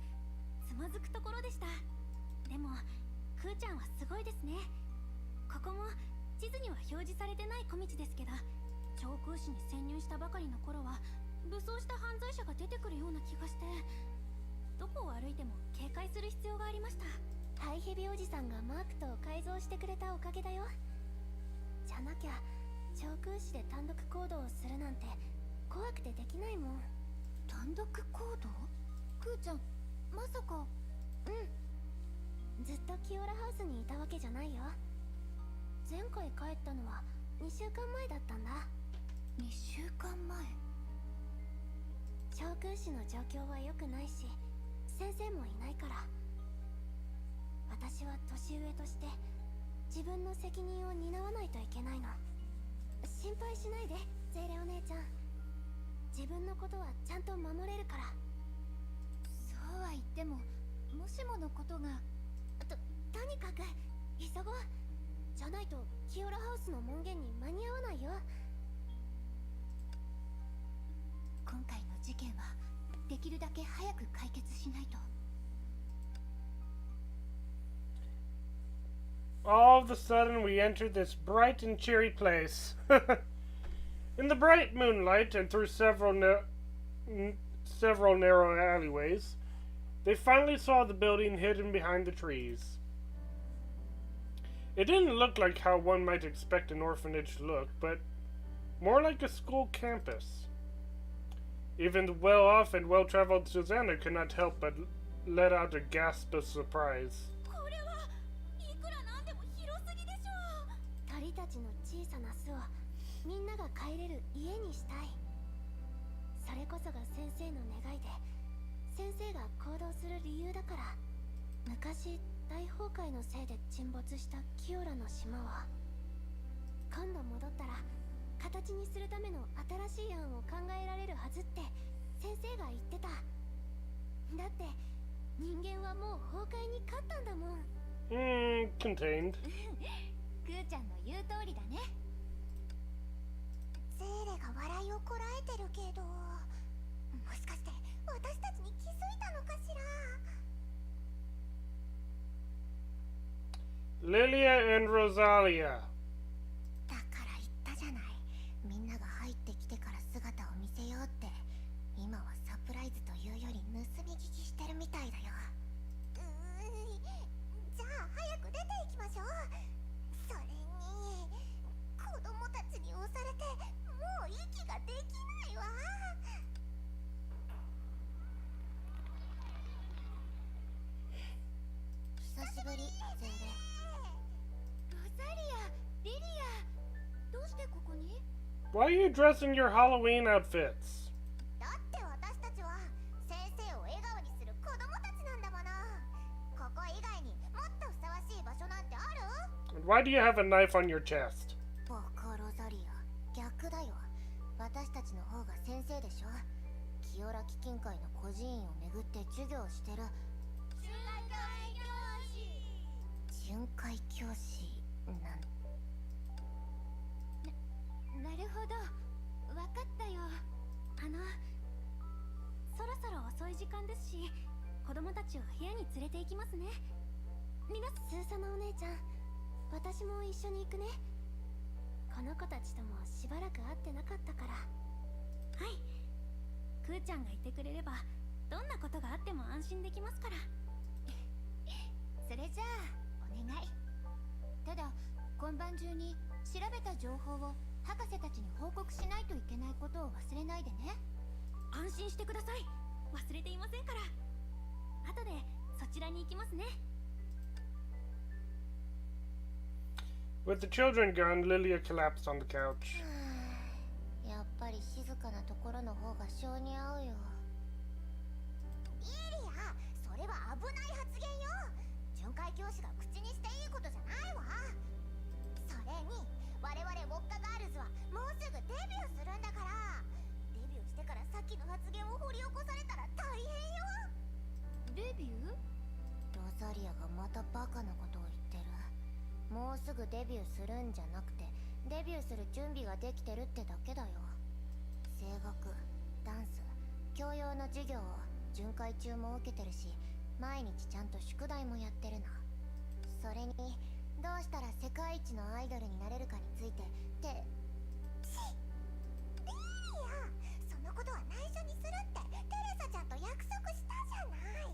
つまずくところでした。でもクーちゃんはすごいですね。ここも地図には表示されてない小道ですけど、長空市に潜入したばかりの頃は武装した犯罪者が出てくるような気がして、どこを歩いても警戒する必要がありました。ハイヘビおじさんがマークと改造してくれたおかげだよ。じゃなきゃ長空市で単独行動をするなんて怖くてできないもん。単独行動？クーちゃん、まさか。ずっとキオラハウスにいたわけじゃないよ。前回帰ったのは2週間前だったんだ。2週間前。長空市の状況は良くないし先生もいないから、私は年上として自分の責任を担わないといけないの。心配しないでゼイレお姉ちゃん。自分のことはちゃんと守れるから。そうは言ってももしものことが。とにかく急ごう。じゃないとキオラハウスの門限に間に合わないよ。今回の事件はできるだけ早く解決しないと。All of a sudden, we entered this bright and cheery place. In the bright moonlight and through several narrow alleyways, they finally saw the building hidden behind the trees. It didn't look like how one might expect an orphanage to look, but more like a school campus. Even the well-off and well-traveled Susanna could not help but let out a gasp of surprise. 鳥たちの小さな巣をみんなが帰れる家にしたい。それこそが先生の願いで、先生が行動する理由だから。昔大崩壊のせいで沈没したキオラの島は今度戻ったら形にするための新しい案を考えられるはずって先生が言ってた。だって人間はもう崩壊に勝ったんだもん。Contained. クーちゃんの言う通りだね。ゼーレが笑いをこらえてるけど、もしかして私たちに気づいたのかしら。Lilia and Rosalia. だから言ったじゃない。みんなが入ってきてから姿を見せようって。今はサプライズというより盗み聞きしてるみたいだよ。じゃあ早く出ていきましょう。それに子供たちに押されてもう息ができないわ。久しぶり、ゼーレ。ロザリア、リリア、どうしてここに？ Why are you dressing your Halloween outfits? だって私たちは先生にもっとふさわしい場所なんてある？ Why do you have a knife on your chest? バカロザリア、逆だよ。私たちの方が先生でしょ。清良基金会の孤児院をめぐって授業をしてる巡回教師なるほど、わかったよ。そろそろ遅い時間ですし、子供たちを部屋に連れて行きますね。スーサナお姉ちゃん、私も一緒に行くね。この子たちともしばらく会ってなかったから。はい、クーちゃんがいてくれればどんなことがあっても安心できますから。それじゃあお願い。ただ今晩中に調べた情報を博士たちに報告しないといけないことを忘れないでね。安心してください、忘れていませんから。後でそちらに行きますね。With the children gone, Lilia collapsed on the couch. やっぱり静かなところの方が性に合うよ。リリア、それは危ない発言よ。巡回教師が口にしていいことじゃないわ。それに我々ウォッカガールズはもうすぐデビューするんだから。デビューしてからさっきの発言を掘り起こされたら大変よ。デビュー？ロザリアがまたバカなことを言ってる。もうすぐデビューするんじゃなくて、デビューする準備ができてるってだけだよ。声楽、ダンス、教養の授業を巡回中も受けてるし、毎日ちゃんと宿題もやってるの。それにどうしたら世界一のアイドルになれるかについてリリア、そのことは内緒にするってテレサちゃんと約束したじゃない。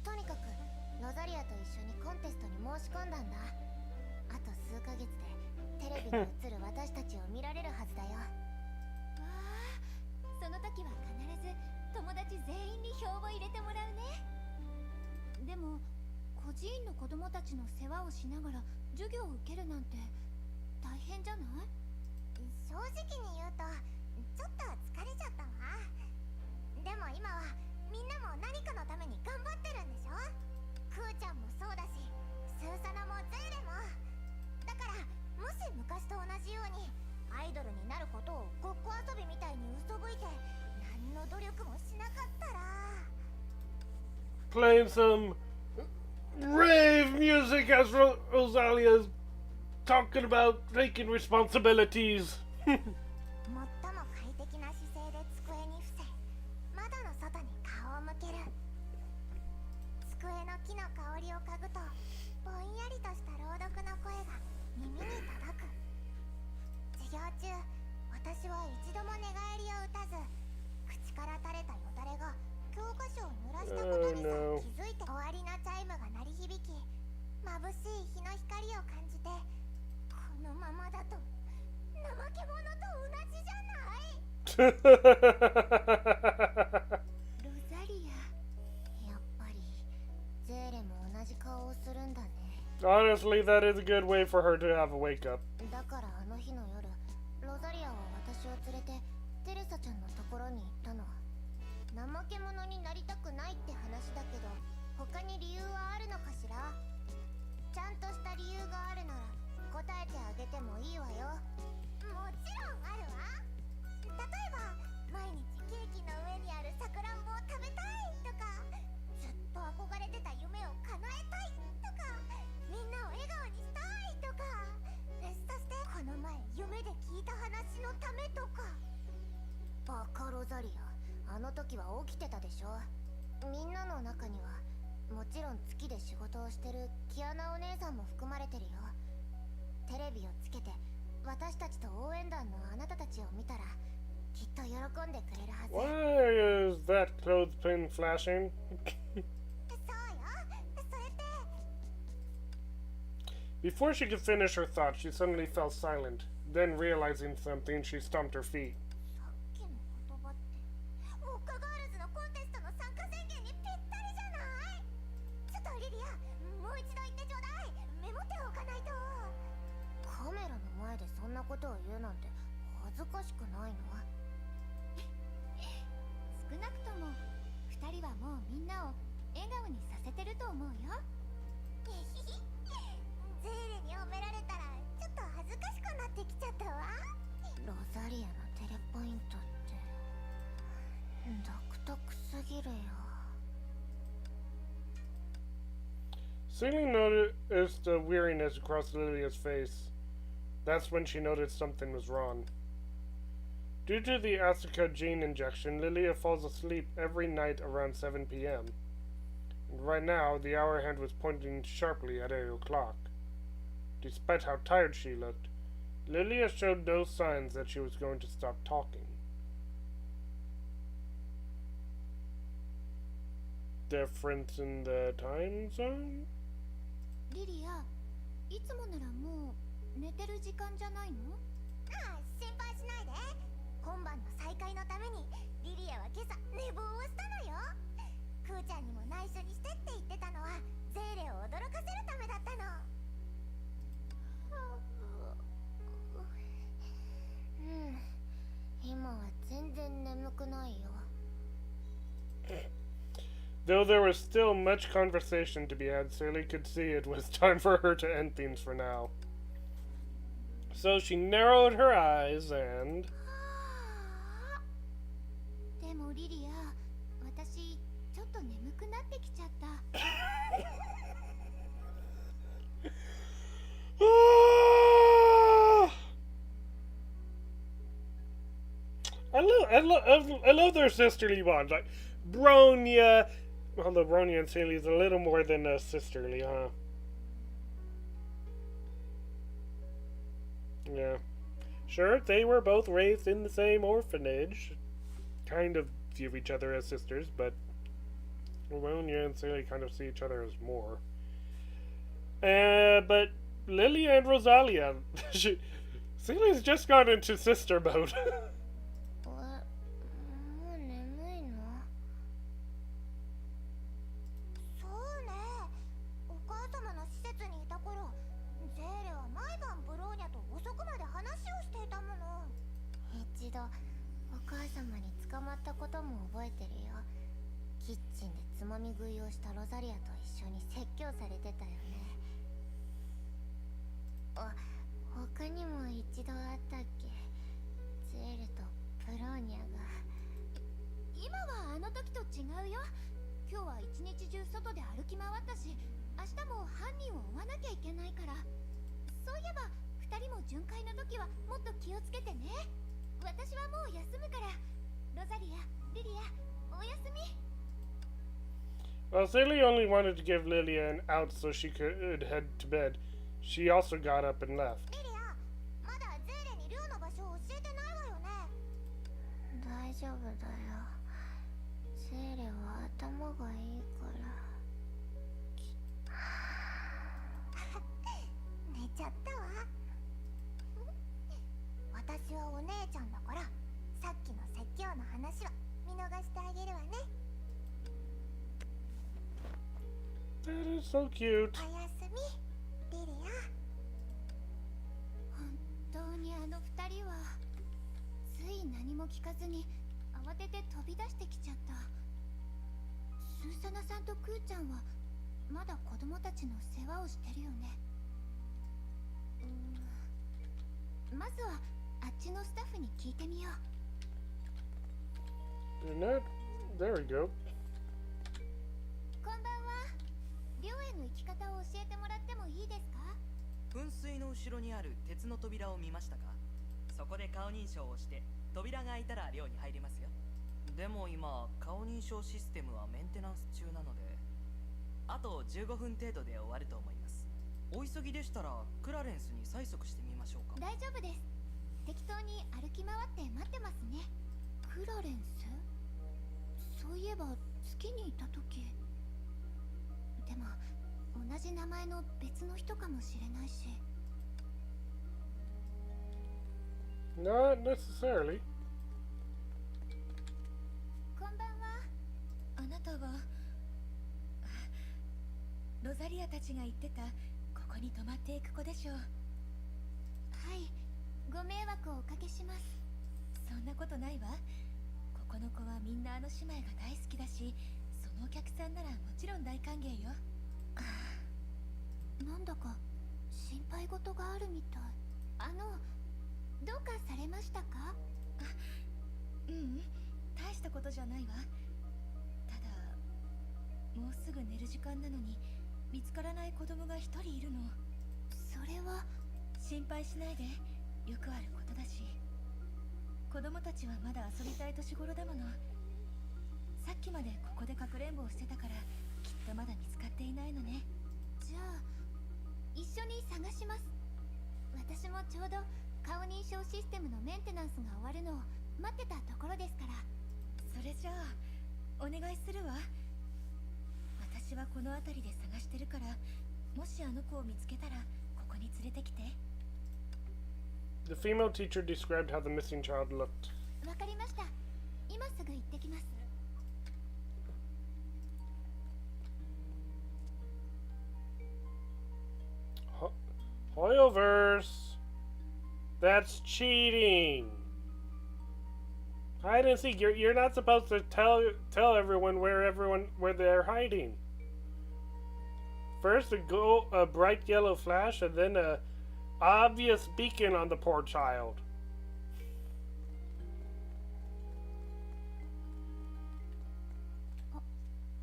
とにかくロザリアと一緒にコンテストに申し込んだんだ。あと数ヶ月でテレビに映る私たちを見られるはずだよ。わあ、その時は必ず友達全員に票を入れてもらうね。でも孤児院の子供たちの世話をしながら授業を受けるなんて大変じゃない？正直に言うとちょっと疲れちゃったわ。でも今はみんなも何かのために頑張ってるんでしょ。クーちゃんもそうだし、スーサナもゼーレも。だからもし昔と同じようにアイドルになることをごっこ遊びみたいに嘘吹いて何の努力もしなかったら。 Playing some rave music as Rosalia's talking about taking responsibilities. 最も快適な姿勢で机に伏せ、窓の外に顔を向ける。机の木の香りを嗅ぐとぼんやりとした朗読の声が耳に届く。授業中、私は一度も寝返りを打たず、口から垂れたよだれが教科書を濡らしたことにさえ気づいて、終わりのチャイムが鳴り響き、眩しい日の光を感じて、このままだと怠け者と同じじゃない。ロザリア、やっぱりゼーレも同じ顔をするんだね。 Honestly, that is a good way for her to have a wake up. だからあの日の夜、ロザリアは私を連れてテレサちゃんのところに行ったの。怠け者になりたくないって話だけど、他に理由はあるのかしら。ちゃんとした理由があるなら答えてあげてもいいわよ。もちろんあるわ。例えば毎日ケーキの上にあるさくらんぼを食べたいとか、ずっと憧れてた夢を叶えたいとか、みんなを笑顔にしたいとか、そしてこの前夢で聞いた話のためとか。バカロザリア、あの時は起きてたでしょ。みんなの中にはもちろん月で仕事をしてるキアナお姉さんも含まれてるよ。テレビをつけて私たちと応援団のあなたたちを見たらきっと喜んでくれるはず。 Why is that clothespin flashing? そうよ、それって。 Before she could finish her thought, she suddenly fell silent. Then, realizing something, she stomped her feet. さっきの言葉ってウォッカガールズのコンテストの参加宣言にぴったりじゃない。ちょっとリリア、もう一度言ってちょうだい。メモっておかないと。カメラの前でそんなことを言うなんて恥ずかしくないの？少なくとも2人はもうみんなを笑顔にさせてると思うよ。ゼーレに褒められたらちょっと恥ずかしくなってきちゃったわ。ロザリアのテレポイントって独特すぎるよ。Celine noticed the weariness across Lilia's face. That's when she noticed something was wrong. Due to the Asuka gene injection, Lilia falls asleep every night around 7 p.m. And right now, the hour hand was pointing sharply at 8 o'clock. Despite how tired she looked, Lilia showed no signs that she was going to stop talking. Difference in the time zone? リリア、いつもならもう寝てる時間じゃないの？ああ、心配しないで。今晩の再会のためにリリアは今朝寝坊をしたのよ。クーちゃんにも内緒にしてって言ってたのはゼーレを驚かせるためだったの。今は全然眠くないよ。Though there was still much conversation to be had, Sally could see it was time for her to end things for now. So she narrowed her eyes and... でもリリア、私ちょっと眠くなってきちゃった。I love their sisterly bond. Like Bronya, although Bronya and Sally is a little more than sisterly, huh? Yeah. Sure, they were both raised in the same orphanage. Kind of view each other as sisters, but Bronya and Sally kind of see each other as more. But Lilia and Rosalia, Sally's just gone into sister mode. 食いをしたロザリアと一緒に説教されてたよね。他にも一度あったっけ？ゼールとプローニャが。今はあの時と違うよ。今日は一日中外で歩き回ったし、明日も犯人を追わなきゃいけないから。そういえば2人も巡回の時はもっと気をつけてね。私はもう休むから。ロザリア、リリア、おやすみ。Well, Sally only wanted to give Lilia an out so she could head to bed. She also got up and left. Lilia, まだゼーレに寮の場所を教えてないわよね。大丈夫だよ。ゼーレは頭がいいから。寝ちゃったわ。私はお姉ちゃんだから、さっきの説教の話は見逃してあげるわね。That is so cute. おやすみ、リリア。本当にあの二人はつい何も聞かずに慌てて飛び出してきちゃった。スーサナさんとクーちゃんはまだ子供たちの世話をしてるよね。まずはあっちのスタッフに聞いてみよう。You're not... There we go. こんばんは。寮への行き方を教えてもらってもいいですか？噴水の後ろにある鉄の扉を見ましたか？そこで顔認証をして扉が開いたら寮に入りますよ。でも今顔認証システムはメンテナンス中なので、あと15分程度で終わると思います。お急ぎでしたらクラレンスに催促してみましょうか？大丈夫です。適当に歩き回って待ってますね。クラレンス？そういえば月にいた時。でも同じ名前の別の人かもしれないし。Not necessarily. こんばんは。あなたはロザリアたちが言ってたここに泊まっていく子でしょう？はい、ご迷惑をおかけします。そんなことないわ。ここの子はみんなあの姉妹が大好きだし、そのお客さんならもちろん大歓迎よ。なんだか心配事があるみたい。どうかされましたか？ううん、大したことじゃないわ。ただもうすぐ寝る時間なのに見つからない子供が一人いるの。それは。心配しないで、よくあることだし。子供たちはまだ遊びたい年頃だもの。さっきまでここでかくれんぼをしてたから、きっとまだ見つかっていないのね。じゃあ一緒に探します。私もちょうど顔認証システムのメンテナンスが終わるのを待ってたところですから。それじゃあお願いするわ。私はこの辺りで探してるから、もしあの子を見つけたらここに連れてきて。 The female teacher described how the missing child looked. わかりました。今すぐ行ってきます。Hoyoverse. That's cheating. Hide and seek. You're not supposed to tell everyone where they're hiding. First a bright yellow flash, and then a obvious beacon on the poor child.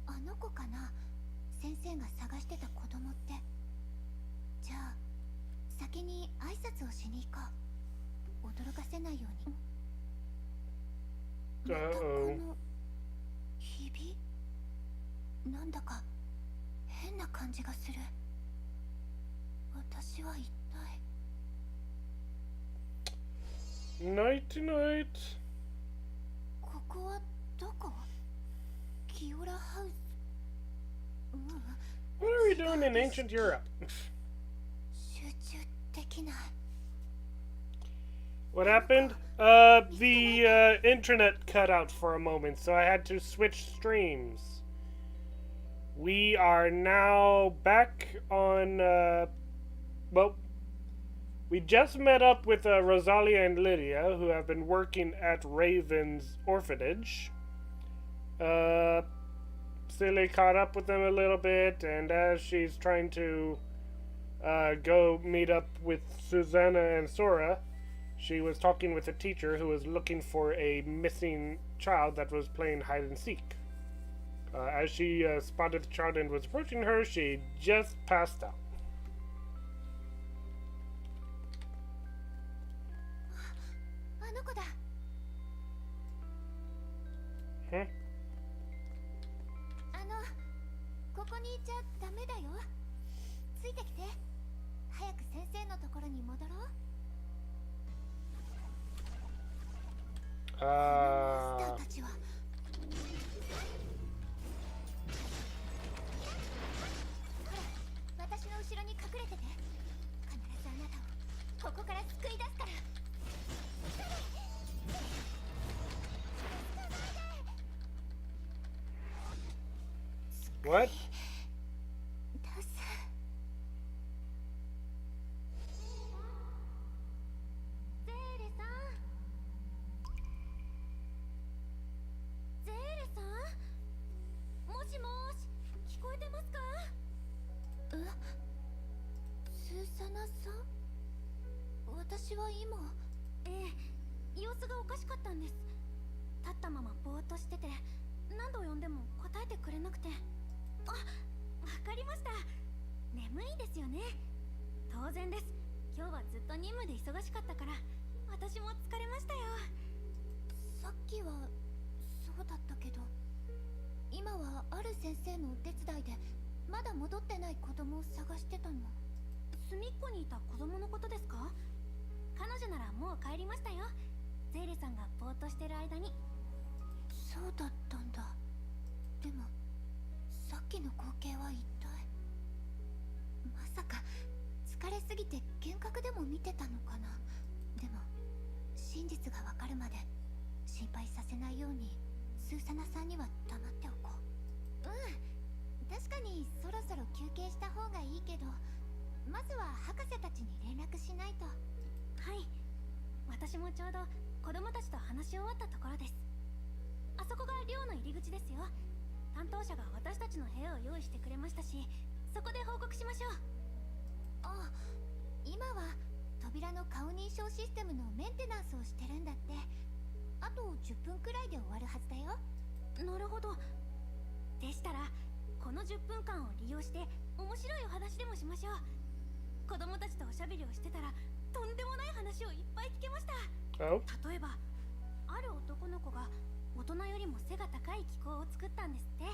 あの子かな、先生が探してた子供って。じゃあ先に挨拶をしに行こう。驚かせないように。またこのひび、なんだか変な感じがする。私は一体。Night night. ここはどこ？キオラハウス。What are we doing in ancient Europe? 集中できない。 What happened? The internet cut out for a moment, so I had to switch streams. We are now back on, well, we just met up with Rosalia and Lydia, who have been working at Raven's orphanage. Silly caught up with them a little bit, and as she's trying to go meet up with Susanna and Sora, she was talking with a teacher who was looking for a missing child that was playing hide and seek. As she spotted the child and was approaching her, she just passed out. あの子だ。ここにいちゃダメだよ。ついてきて。早く先生のところに戻ろう。モンスターたちは。ほら、私の後ろに隠れてて。必ずあなたをここから救い出すから。What? 私は今。様子がおかしかったんです。立ったままぼーっとしてて、何度呼んでも答えてくれなくて。あ、わかりました。眠いですよね。当然です。今日はずっと任務で忙しかったから、私も疲れましたよ。さっきはそうだったけど、今はある先生のお手伝いでまだ戻ってない子供を探してたの。隅っこにいた子供のことですか？彼女ならもう帰りましたよ。ゼーレさんがぼーっとしてる間に。そうだったんだ。でもさっきの光景は一体。まさか疲れすぎて幻覚でも見てたのかな。でも真実がわかるまで心配させないようにスーサナさんには黙っておこう。確かにそろそろ休憩した方がいいけど、まずは博士たちに連絡しないと。はい、私もちょうど子供たちと話し終わったところです。あそこが寮の入り口ですよ。担当者が私たちの部屋を用意してくれましたし、そこで報告しましょう。あ、今は扉の顔認証システムのメンテナンスをしてるんだって。あと10分くらいで終わるはずだよ。なるほど。でしたらこの10分間を利用して面白いお話でもしましょう。子供たちとおしゃべりをしてたらとんでもない話をいっぱい聞けました。Oh. 例えばある男の子が大人よりも背が高い気候を作ったんですって。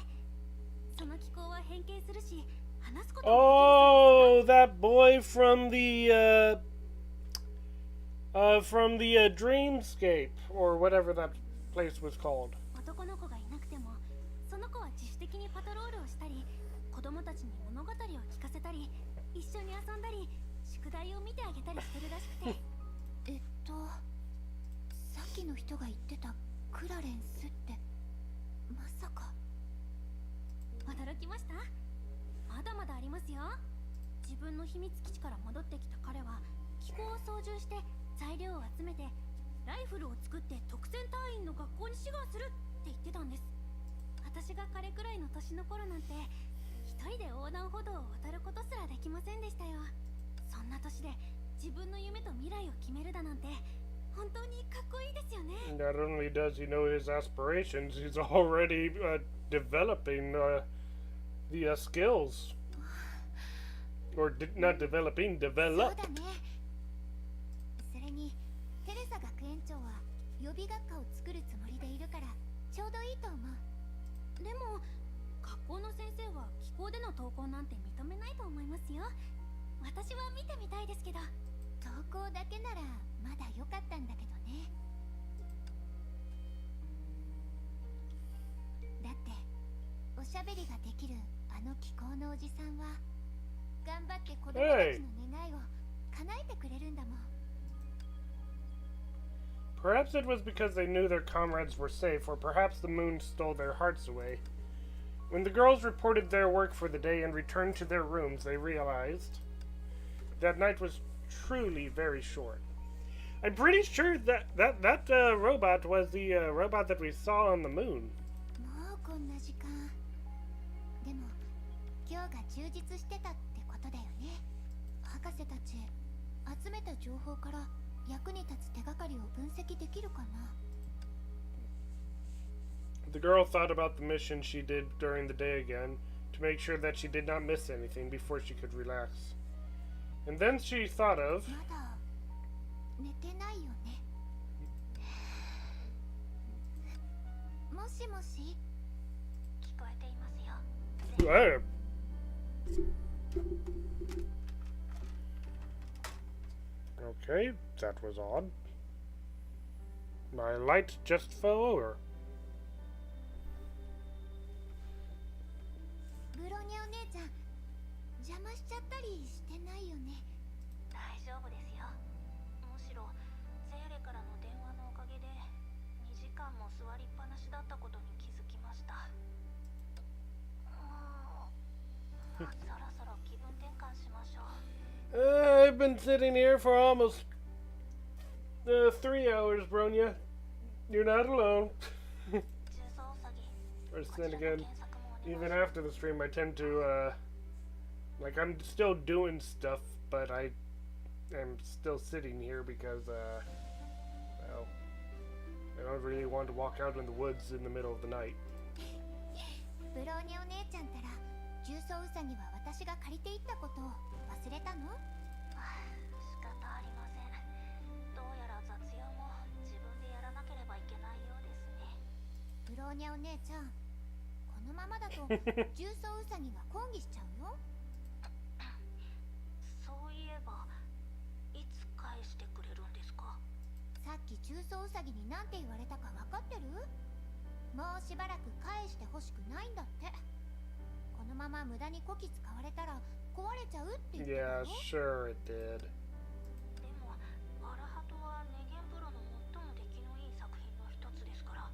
その気候は変形するし話すこともできるそうですよ。 Oh, that boy from the Dreamscape or whatever that place was called. 男の子がいなくてもその子は自主的にパトロールをしたり、子供たちに物語を聞かせたり、一緒に遊んだり、宿題を見てあげたりしてるらしくて。さっきの人が言ってたクラレンスってまさか。驚きました？まだまだありますよ。自分の秘密基地から戻ってきた彼は気候を操縦して材料を集めてライフルを作って特戦隊員の学校に志願するって言ってたんです。私が彼くらいの年の頃なんて一人で横断歩道を渡ることすらできませんでしたよ。そんな年で自分の夢と未来を決めるだなんて本当にかっこいいですよね。 Not only does he know his aspirations, he's already developing the skills. Or not developing, そう develop. だね。それにテレサ学園長は予備学科を作るつもりでいるからちょうどいいと思う。でも学校の先生は気候での登校なんて認めないと思いますよ。私は見てみたいですけど。登校だけならまだ良かったんだけどね。だっておしゃべりができるあの気候のおじさんは頑張って子供たちの願いを叶えてくれるんだもん。Perhaps it was because they knew their comrades were safe, or perhaps the moon stole their hearts away. When the girls reported their work for the day and returned to their rooms, they realized that night was truly very short. I'm pretty sure that robot was the robot that we saw on the moon. もうこんな時間。でも今日が充実してたってことだよね。博士たち集めた情報から役に立つ手がかりを分析できるかな。 The girl thought about the mission she did during the day again to make sure that she did not miss anything before she could relax. And then she thought of... まだ寝てないよね。もしもし、聞こえていますよ。Hey. Okay, that was odd. My light just fell over. ブロニャお姉ちゃん、邪魔しちゃったりしてないよね。大丈夫ですよ。むしろセーレからの電話のおかげで2時間も座りっぱなしだったことに気づきました。そろそろ気分転換しましょう。 I've been sitting here for almost 3 hours, Bronya. You're not alone. 重曹ウサギ。 Or then again, even after the stream, I tend to, like, I'm still doing stuff, but I am still sitting here because, well, I don't really want to walk out in the woods in the middle of the night. ブロニャお姉ちゃんたら重曹ウサギは私が借りていったことを忘れたの？仕方ありません。どうやら雑用も自分でやらなければいけないようですね。ブロニャお姉ちゃん、このままだと重曹ウサギが抗議しちゃうよ。そういえばいつ返してくれるんですか？さっき重曹ウサギに何て言われたか分かってる？もうしばらく返してほしくないんだって。このまま無駄にこき使われたら壊れちゃうって言ってた Yeah, よ。sure it did. でもアラハトはネゲンプロの最も出来のいい作品の一つですから、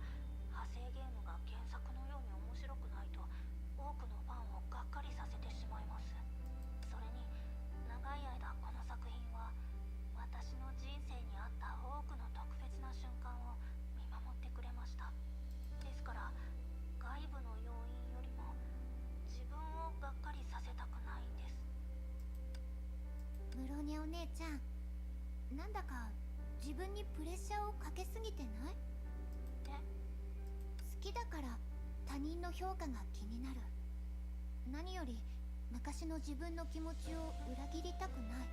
派生ゲームが原作のように面白くないと多くのファンをがっかりさせてしまいます。それに長い間この作品は私の人生にあった多くの特別な瞬間を見守ってくれました。ですから外部の要因より姉ちゃん、なんだか自分にプレッシャーをかけすぎてない？好きだから他人の評価が気になる。何より昔の自分の気持ちを裏切りたくない。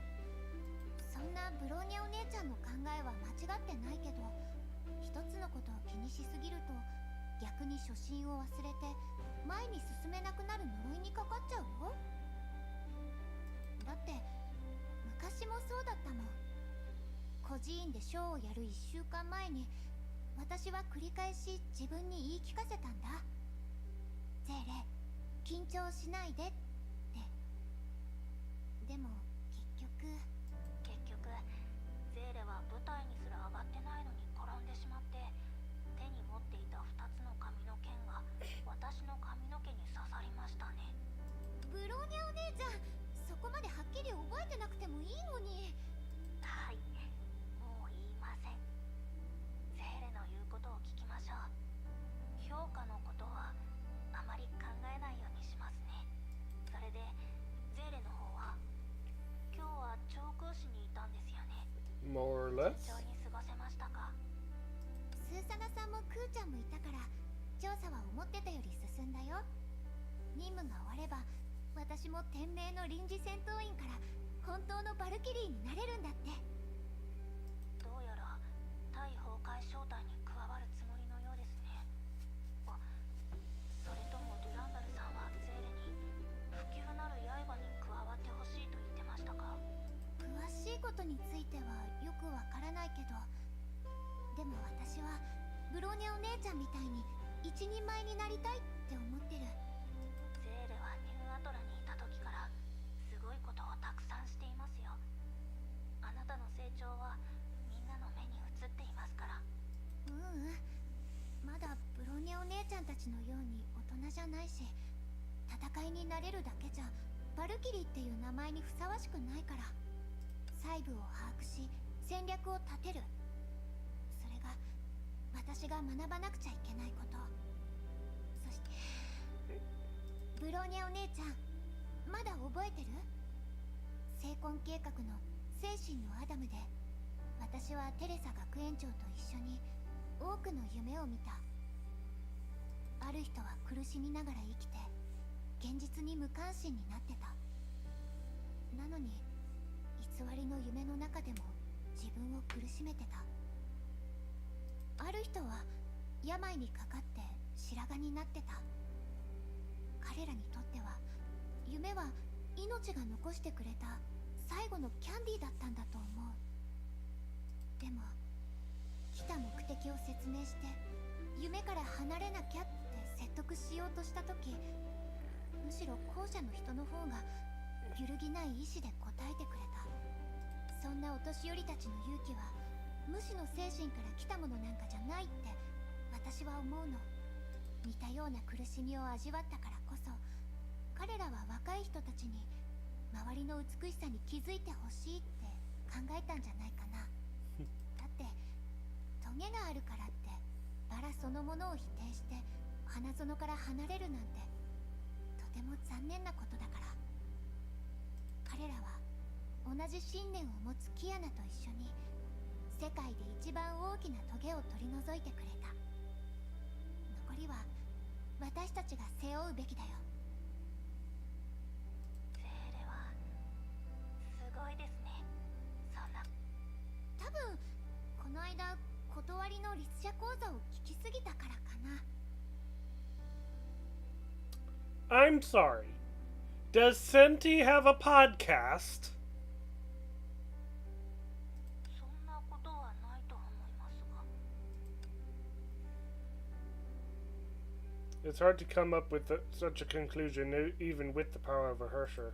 そんなブローニャお姉ちゃんの考えは間違ってないけど、一つのことを気にしすぎると逆に初心を忘れて前に進めなくなる呪いにかかっちゃうよ。だって昔もそうだったもん。孤児院でショーをやる1週間前に私は繰り返し自分に言い聞かせたんだ。ゼーレ、緊張しないでって。でも結局ゼーレは舞台にすら上がってないのに転んでしまって、手に持っていた2つの髪の剣が私の髪の毛に刺さりましたね。ブローニャお姉ちゃん、そこまではっきり覚えてなくてもいいのに。はい、もう言いません。ゼーレの言うことを聞きましょう。評価のことはあまり考えないようにしますね。それでゼーレの方は今日は長空市にいたんですよね。More or less? 順調に過ごせましたか？スーサナさんもクーちゃんもいたから調査は思ってたより進んだよ。任務が終われば私も天命の臨時戦闘員から本当のバルキリーになれるんだって。どうやら対崩壊小隊に加わるつもりのようですね。あ、それともデュランダルさんはゼーレに不朽なる刃に加わってほしいと言ってましたか？詳しいことについてはよくわからないけど、でも私はブローニャお姉ちゃんみたいに一人前になりたいって思ってる。ゼーレはニューアトラにいた時からすごいことをたくさんしていますよ。あなたの成長はみんなの目に映っていますから。まだブローニャお姉ちゃんたちのように大人じゃないし、戦いになれるだけじゃバルキリーっていう名前にふさわしくないから。細部を把握し戦略を立てる、それが私が学ばなくちゃいけないこと。そしてブローニャお姉ちゃん、まだ覚えてる？聖婚計画の精神のアダムで私はテレサ学園長と一緒に多くの夢を見た。ある人は苦しみながら生きて現実に無関心になってた。なのに偽りの夢の中でも自分を苦しめてた。ある人は病にかかって白髪になってた。彼らにとっては夢は命が残してくれた最後のキャンディーだったんだと思う。でも来た目的を説明して夢から離れなきゃって説得しようとした時、むしろ後者の人の方が揺るぎない意志で答えてくれた。そんなお年寄りたちの勇気は無視の精神から来たものなんかじゃないって私は思うの。似たような苦しみを味わったからこそ彼らは若い人たちに周りの美しさに気づいてほしいって考えたんじゃないかな。だってトゲがあるからってバラそのものを否定して花園から離れるなんてとても残念なことだから。彼らは同じ信念を持つキアナと一緒に世界で一番大きなトゲを取り除いてくれた。残りは私たちが背負うべきだよ。ゼーレはすごいですね。そんな多分この間断りの律者講座を聞きすぎたからかな。 I'm sorry. Does Senti have a podcast? そんなことはないと思いますが。 It's hard to come up with such a conclusion, even with the power of a Hersher.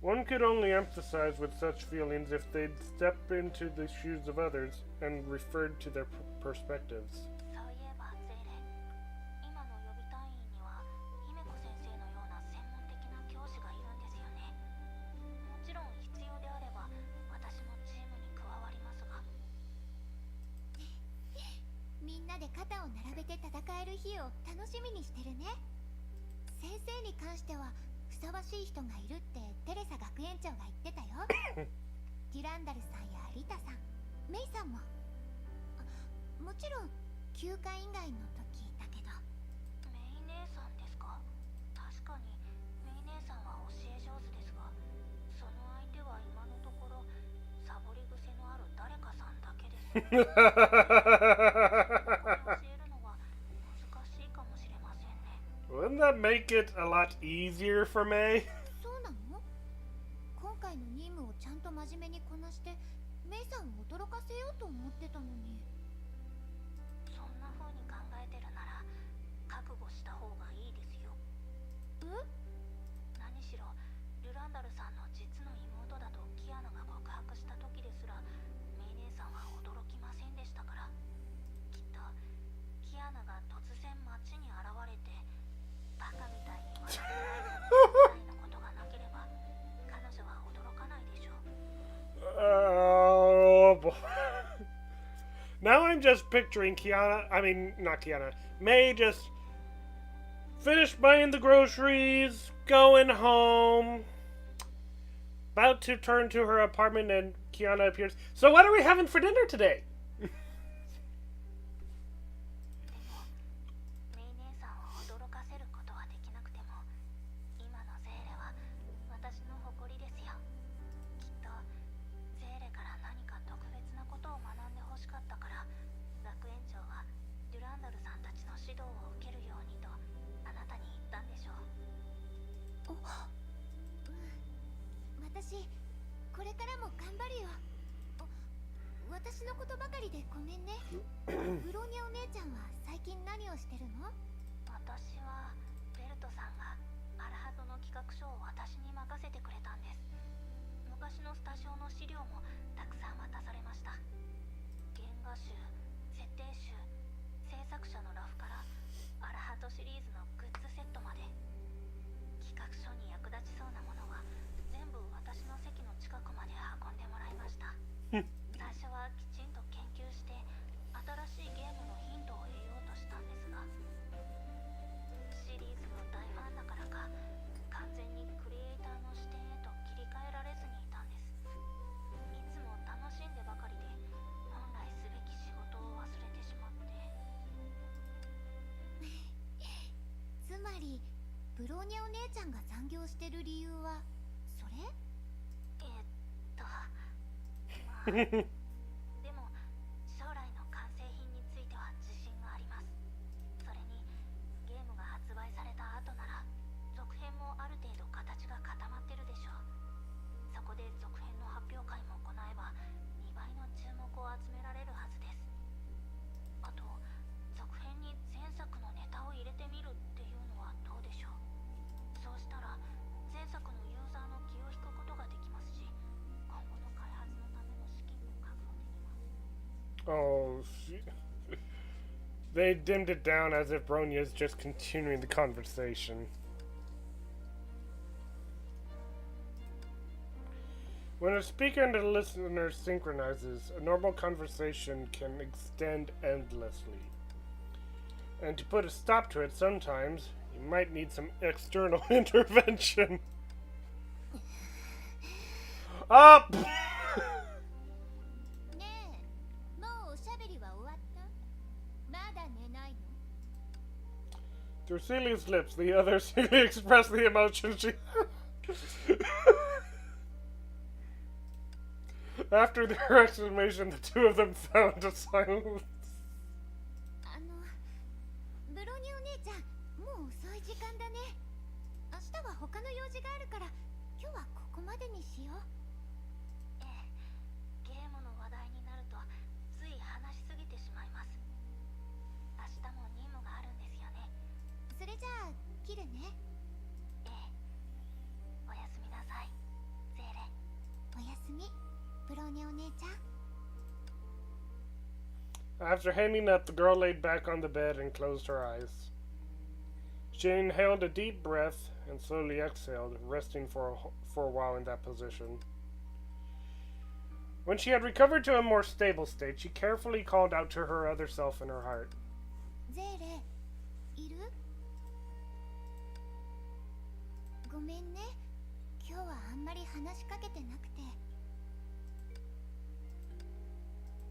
One could only empathize with such feelings if they'd step into the shoes of others and referred to their perspectives. そういえばゼーレ、今の予備隊員には姫子先生のような専門的な教師がいるんですよね。もちろん必要であれば私もチームに加わりますが。みんなで肩を並べて戦える日を楽しみにしてるね。先生に関してはふさわしい人がいるってテレサ学園長が言ってたよ。よ。デュランダルさんやリタさん、メイさんも。もちろん休暇以外の時だけど。メイ姉さんですか。確かにメイ姉さんは教え上手ですが、その相手は今のところサボり癖のある誰かさんだけです。教えるのは難しいかもしれませんね。 Wouldn't that make it a lot easier for May? そうなの？今回の任務をちゃんと真面目にこなしてメイさんを驚かせようと思ってたのに。そんな風に考えてるなら覚悟した方がいいですよ。何しろルランダルさんの実の妹だとキアナが告白した時ですらメイ姉さんは驚きませんでしたから。きっとキアナが突然街に現れてバカみたいに笑ってないぐらいのことがなければ彼女は驚かないでしょう。 Oh boy. Now I'm just picturing not Kiana, May just finished buying the groceries, going home, about to turn to her apartment, and Kiana appears. So what are we having for dinner today? メイ姉さんを驚かせることはできなくても、今のゼーレは私の誇りですよ。きっとゼーレから何か特別なことを学んでほしかったから、学園長はデュランダルさんたちの指導を受けるようにとあなたに言ったんでしょう。私これからも頑張るよ。私のことばかりでごめんね。ブローニャお姉ちゃんは最近何をしてるの？私はベルトさんがアラハトの企画書を私に任せてくれたんです。昔のスタジオの資料もたくさん渡されました。原画集、設定集、制作者のラフからアラハトシリーズのグッズセットまで、企画書に役立ちそうなものは全部私の席の近くまで運んでもらいました。最初はきちんと研究して新しいゲームのヒントを得ようとしたんですが、シリーズの大ファンだからか完全にクリエイターの視点へと切り替えられずにいたんです。いつも楽しんでばかりで本来すべき仕事を忘れてしまって。つまりブローニャお姉ちゃんが残業してる理由はそれ？まあでも将来の完成品については自信があります。それにゲームが発売された後なら続編もある程度形が固まってるでしょう。そこで続編の発表会も行えば2倍の注目を集められるはずです。あと続編に前作のネタを入れてみるっていうのはどうでしょう。そうしたら前作のユーザーの気を引くことができますし、今後の開発のための資金も確保できます。 Oh, they dimmed it down as if Bronya is just continuing the conversation. When a speaker and a listener synchronizes, a normal conversation can extend endlessly. And to put a stop to it sometimes, you might need some external intervention. Up! ねえ、もうおしゃべりは終わった？まだ寝ないの？ Through Celia's lips, the other Celia expressed the emotion she... After their exclamation, the two of them fell into silence. ブローニャお姉ちゃん、もう遅い時間だね。明日は他の用事があるから今日はここまでにしよう。ゲームの話題になるとつい話しすぎてしまいます。明日も任務があるんですよね。それじゃあ切るね。おやすみなさい、ゼーレ。おやすみ、ブローニャお姉ちゃん。 After hanging up, the girl laid back on the bed and closed her eyes. She inhaled a deep breath and slowly exhaled, resting for a while in that position. When she had recovered to a more stable state, she carefully called out to her other self in her heart. ゼーレ、いる？ごめんね。今日はあんまり話話しかけてなくて。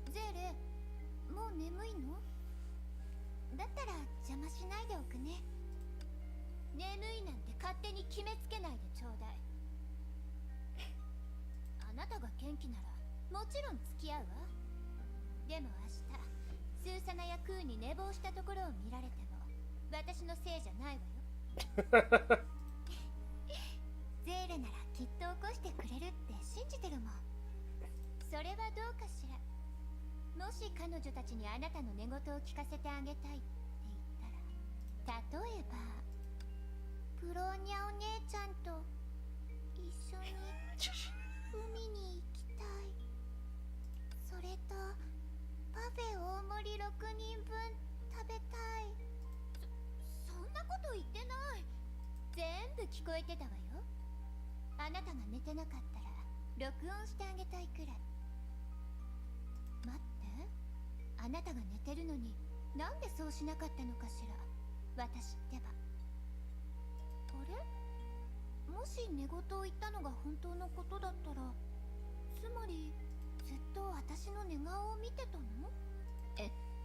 ゼーレ、もう眠いの？だったら邪魔しないでおくね。眠いなんて勝手に決めつけないでちょうだい。あなたが元気ならもちろん付き合うわ。でも明日スーサナやクーに寝坊したところを見られても私のせいじゃないわよ。ゼーレならきっと起こしてくれるって信じてるもん。それはどうかしら。もし彼女たちにあなたの寝言を聞かせてあげたいって言ったら、例えばプローニャお姉ちゃんと一緒に海に行きたい、それとパフェ大盛り6人分食べたい。そんなこと言ってない。全部聞こえてたわよ。あなたが寝てなかったら録音してあげたいくらい。待って、あなたが寝てるのになんでそうしなかったのかしら。私ってば。あれ、もし寝言を言ったのが本当のことだったら、つまりずっと私の寝顔を見てたの？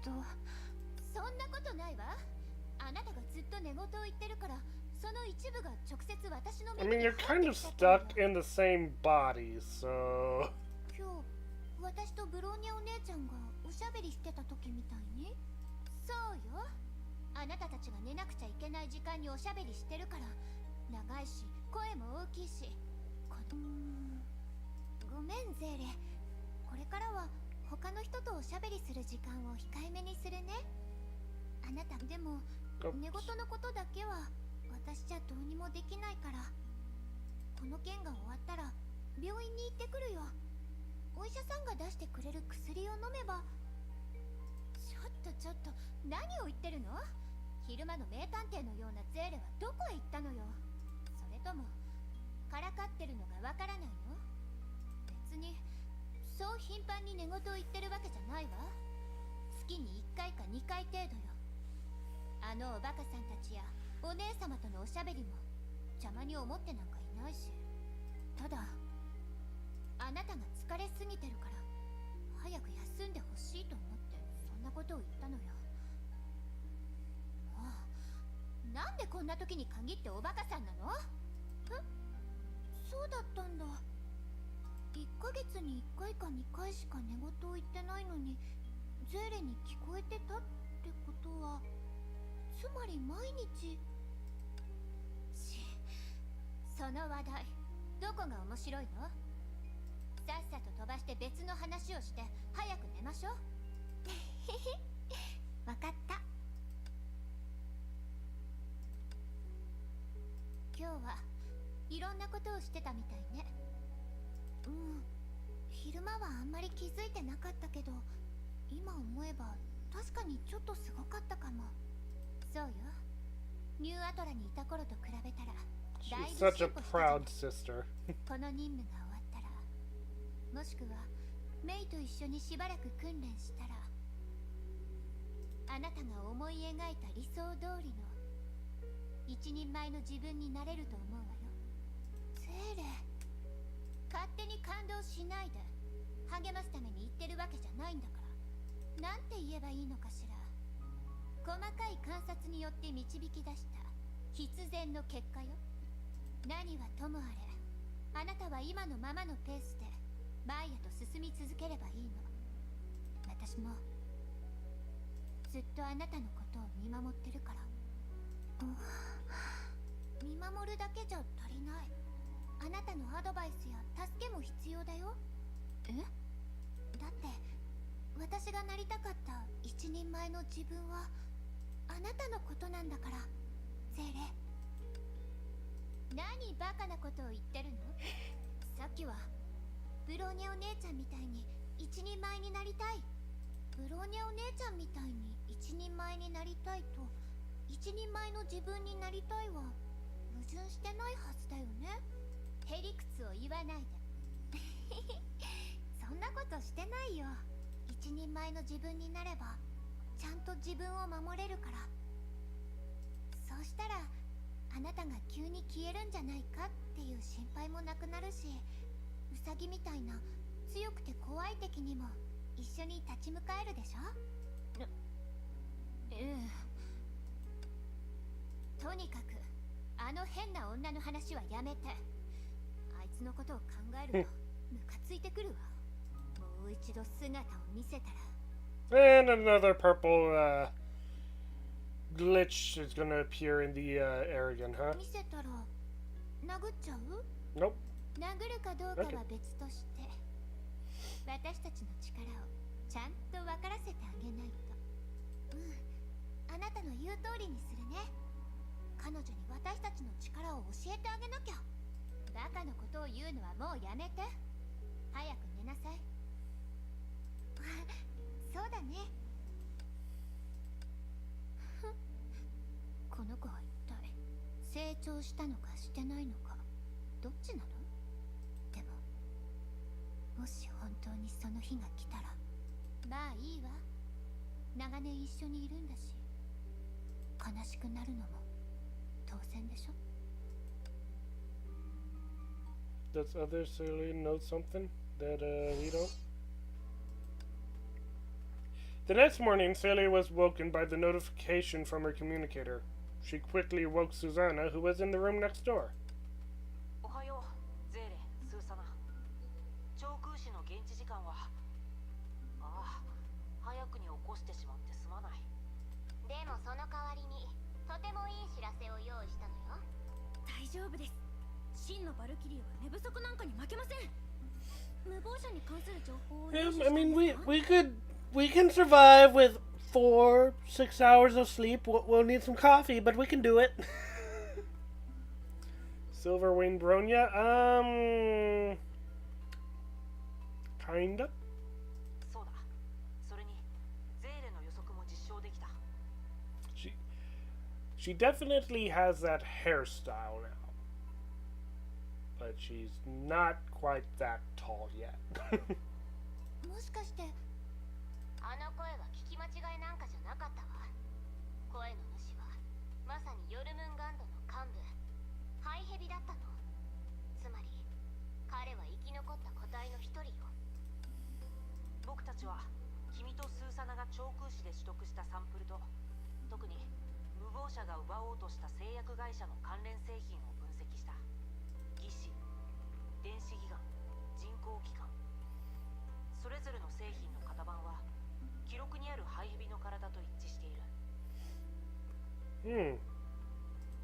そんなことないわ。あなたがずっと寝言を言ってるから、その一部が直接私の I 耳 mean, に you're kind of stuck in the same body, so. 今日私とブローニャお姉ちゃんがおしゃべりしてた時みたいに。そうよ。あなたたちが寝なくちゃいけない時間におしゃべりしてるから、長いし声も大きいし。ごめんゼーレ、これからは他の人とおしゃべりする時間を控えめにするね。あなたでも寝言のことだけは私じゃどうにもできないから、この件が終わったら病院に行ってくるよ。お医者さんが出してくれる薬を飲めば。ちょっと何を言ってるの？昼間の名探偵のようなゼーレはどこへ行ったのよ。それともからかってるのがわからないの？別にそう頻繁に寝言を言ってるわけじゃないわ。月に1回か2回程度よ。あのおバカさんたちやお姉様とのおしゃべりも邪魔に思ってなんかいないし、ただあなたが疲れすぎてるから早く休んでほしいと思ってそんなことを言ったのよ。もうなんでこんな時に限っておバカさんなの？そうだったんだ。1ヶ月に1回か2回しか寝言を言ってないのにゼーレに聞こえてたってことは、つまり毎日。その話題どこが面白いの？さっさと飛ばして別の話をして早く寝ましょう。わかった。今日はいろんなことをしてたみたいね。昼間はあんまり気づいてなかったけど、今思えば確かにちょっとすごかったかも。そうよ。ニューアトラにいた頃と比べたらだい She's ぶ such 進 a 歩したじゃない。 proud sister. この任務が終わったら、もしくはメイと一緒にしばらく訓練したら、あなたが思い描いた理想通りの一人前の自分になれると思うわよ。ゼーレ、勝手に感動しないで。励ますために言ってるわけじゃないんだから、なんて言えばいいのかしら。細かい観察によって導き出した必然の結果よ。何はともあれ、あなたは今のままのペースで前へと進み続ければいいの。私もずっとあなたのことを見守ってるから。見守るだけじゃ足りない。あなたのアドバイスや助けも必要だよ。だって私がなりたかった一人前の自分はあなたのことなんだから、ゼーレ。何バカなことを言ってるの？さっきはブローニャお姉ちゃんみたいに一人前になりたい、ブローニャお姉ちゃんみたいに一人前になりたいと一人前の自分になりたいは矛盾してないはずだよね。へりくつを言わないで。そんなことしてないよ。一人前の自分になればちゃんと自分を守れるから。そうしたらあなたが急に消えるんじゃないかっていう心配もなくなるし、ウサギみたいな強くて怖い敵にも一緒に立ち向かえるでしょ。とにかくあの変な女の話はやめて。あいつのことを考えるとムカついてくるわ。もう一度姿を見せたら。And another purple glitch is gonna appear in the air again, huh? 見せたら殴っちゃう？ Nope. 殴るかどうかは別として、私たちの力をちゃんと分からせてあげないと。あなたの言う通りにするね。彼女に私たちの力を教えてあげなきゃ。バカなことを言うのはもうやめて。早く寝なさい。そうだね。この子は一体成長したのかしてないのか、どっちなの？でももし本当にその日が来たら、まあいいわ。長年一緒にいるんだし、悲しくなるのも当然でしょ。 Does other Celine know something that we don't? The next morning, Celia was woken by the notification from her communicator. She quickly woke Susanna, who was in the room next door. おはよう、ゼーレ、スーサナ。長空士の現地時間は、早くに起こしてしまってすまない。でもその代わりにとてもいい知らせを用意したのよ。大丈夫です。真のバルキリーは寝不足なんかに負けません。無謀者に関する情報を入手したんですか？ I mean, we can survive with 4-6 hours of sleep. We'll need some coffee, but we can do it. Silverwing Bronya, kinda. そうだ。それに、ゼーレの予測も実証できた。She definitely has that hairstyle now. But she's not quite that tall yet. もしかしてあの声は聞き間違いなんかじゃなかったわ。声の主はまさにヨルムンガンドの幹部ハイヘビだったの。つまり彼は生き残った個体の一人よ。僕たちは君とスーサナが長空士で取得したサンプルと、特に無謀者が奪おうとした製薬会社の関連製品を分析した。義肢、電子ギガン、人工器官、それぞれの製品の型番は記録にあるハイヘビの体と一致している。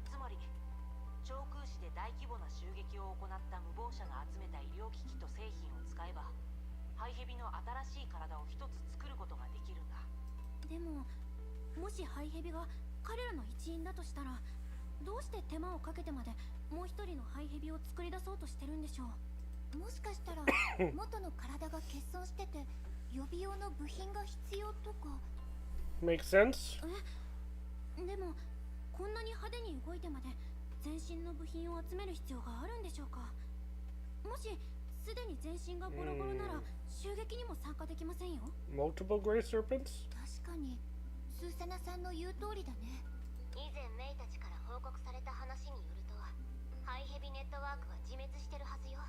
つまり長空士で大規模な襲撃を行った無謀者が集めた医療機器と製品を使えば、ハイヘビの新しい体を一つ作ることができるんだ。でも、もしハイヘビが彼らの一員だとしたら、どうして手間をかけてまでもう一人のハイヘビを作り出そうとしてるんでしょう。もしかしたら元の体が欠損してて予備用の部品が必要とか。 Makes sense. でもこんなに派手に動いてまで全身の部品を集める必要があるんでしょうか。もしすでに全身がボロボロなら襲撃にも参加できませんよ。 Multiple Gray Serpents? 確かにスーサナさんの言う通りだね。以前メイたちから報告された話によると、ハイヘビネットワークは自滅してるはずよ。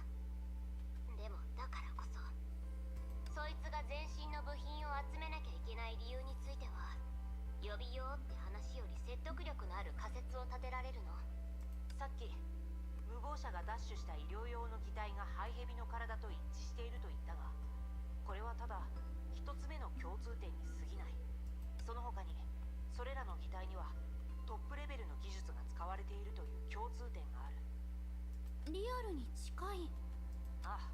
でもだからこそ、そいつが全身の部品を集めなきゃいけない理由については、予備用って話より説得力のある仮説を立てられるの。さっき無謀者が奪取した医療用の擬態がハイヘビの体と一致していると言ったが、これはただ一つ目の共通点に過ぎない。その他にそれらの擬態にはトップレベルの技術が使われているという共通点がある。リアルに近い。ああ、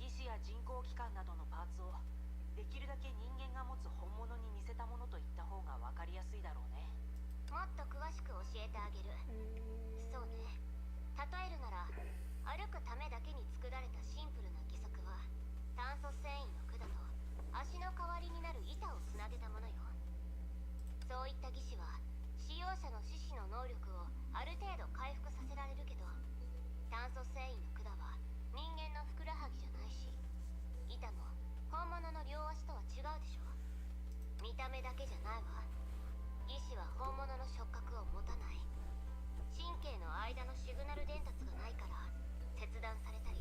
義肢や人工器官などのパーツをできるだけ人間が持つ本物に似せたものと言った方が分かりやすいだろうね。もっと詳しく教えてあげる。そうね、例えるなら歩くためだけに作られたシンプルな義足は炭素繊維の管と足の代わりになる板をつなげたものよ。そういった義肢は使用者の四肢の能力をある程度回復させられるけど、炭素繊維の管は人間のふくらはぎじゃないし、板も本物の両足とは違うでしょ。見た目だけじゃないわ。義肢は本物の触覚を持たない。神経の間のシグナル伝達がないから、切断されたり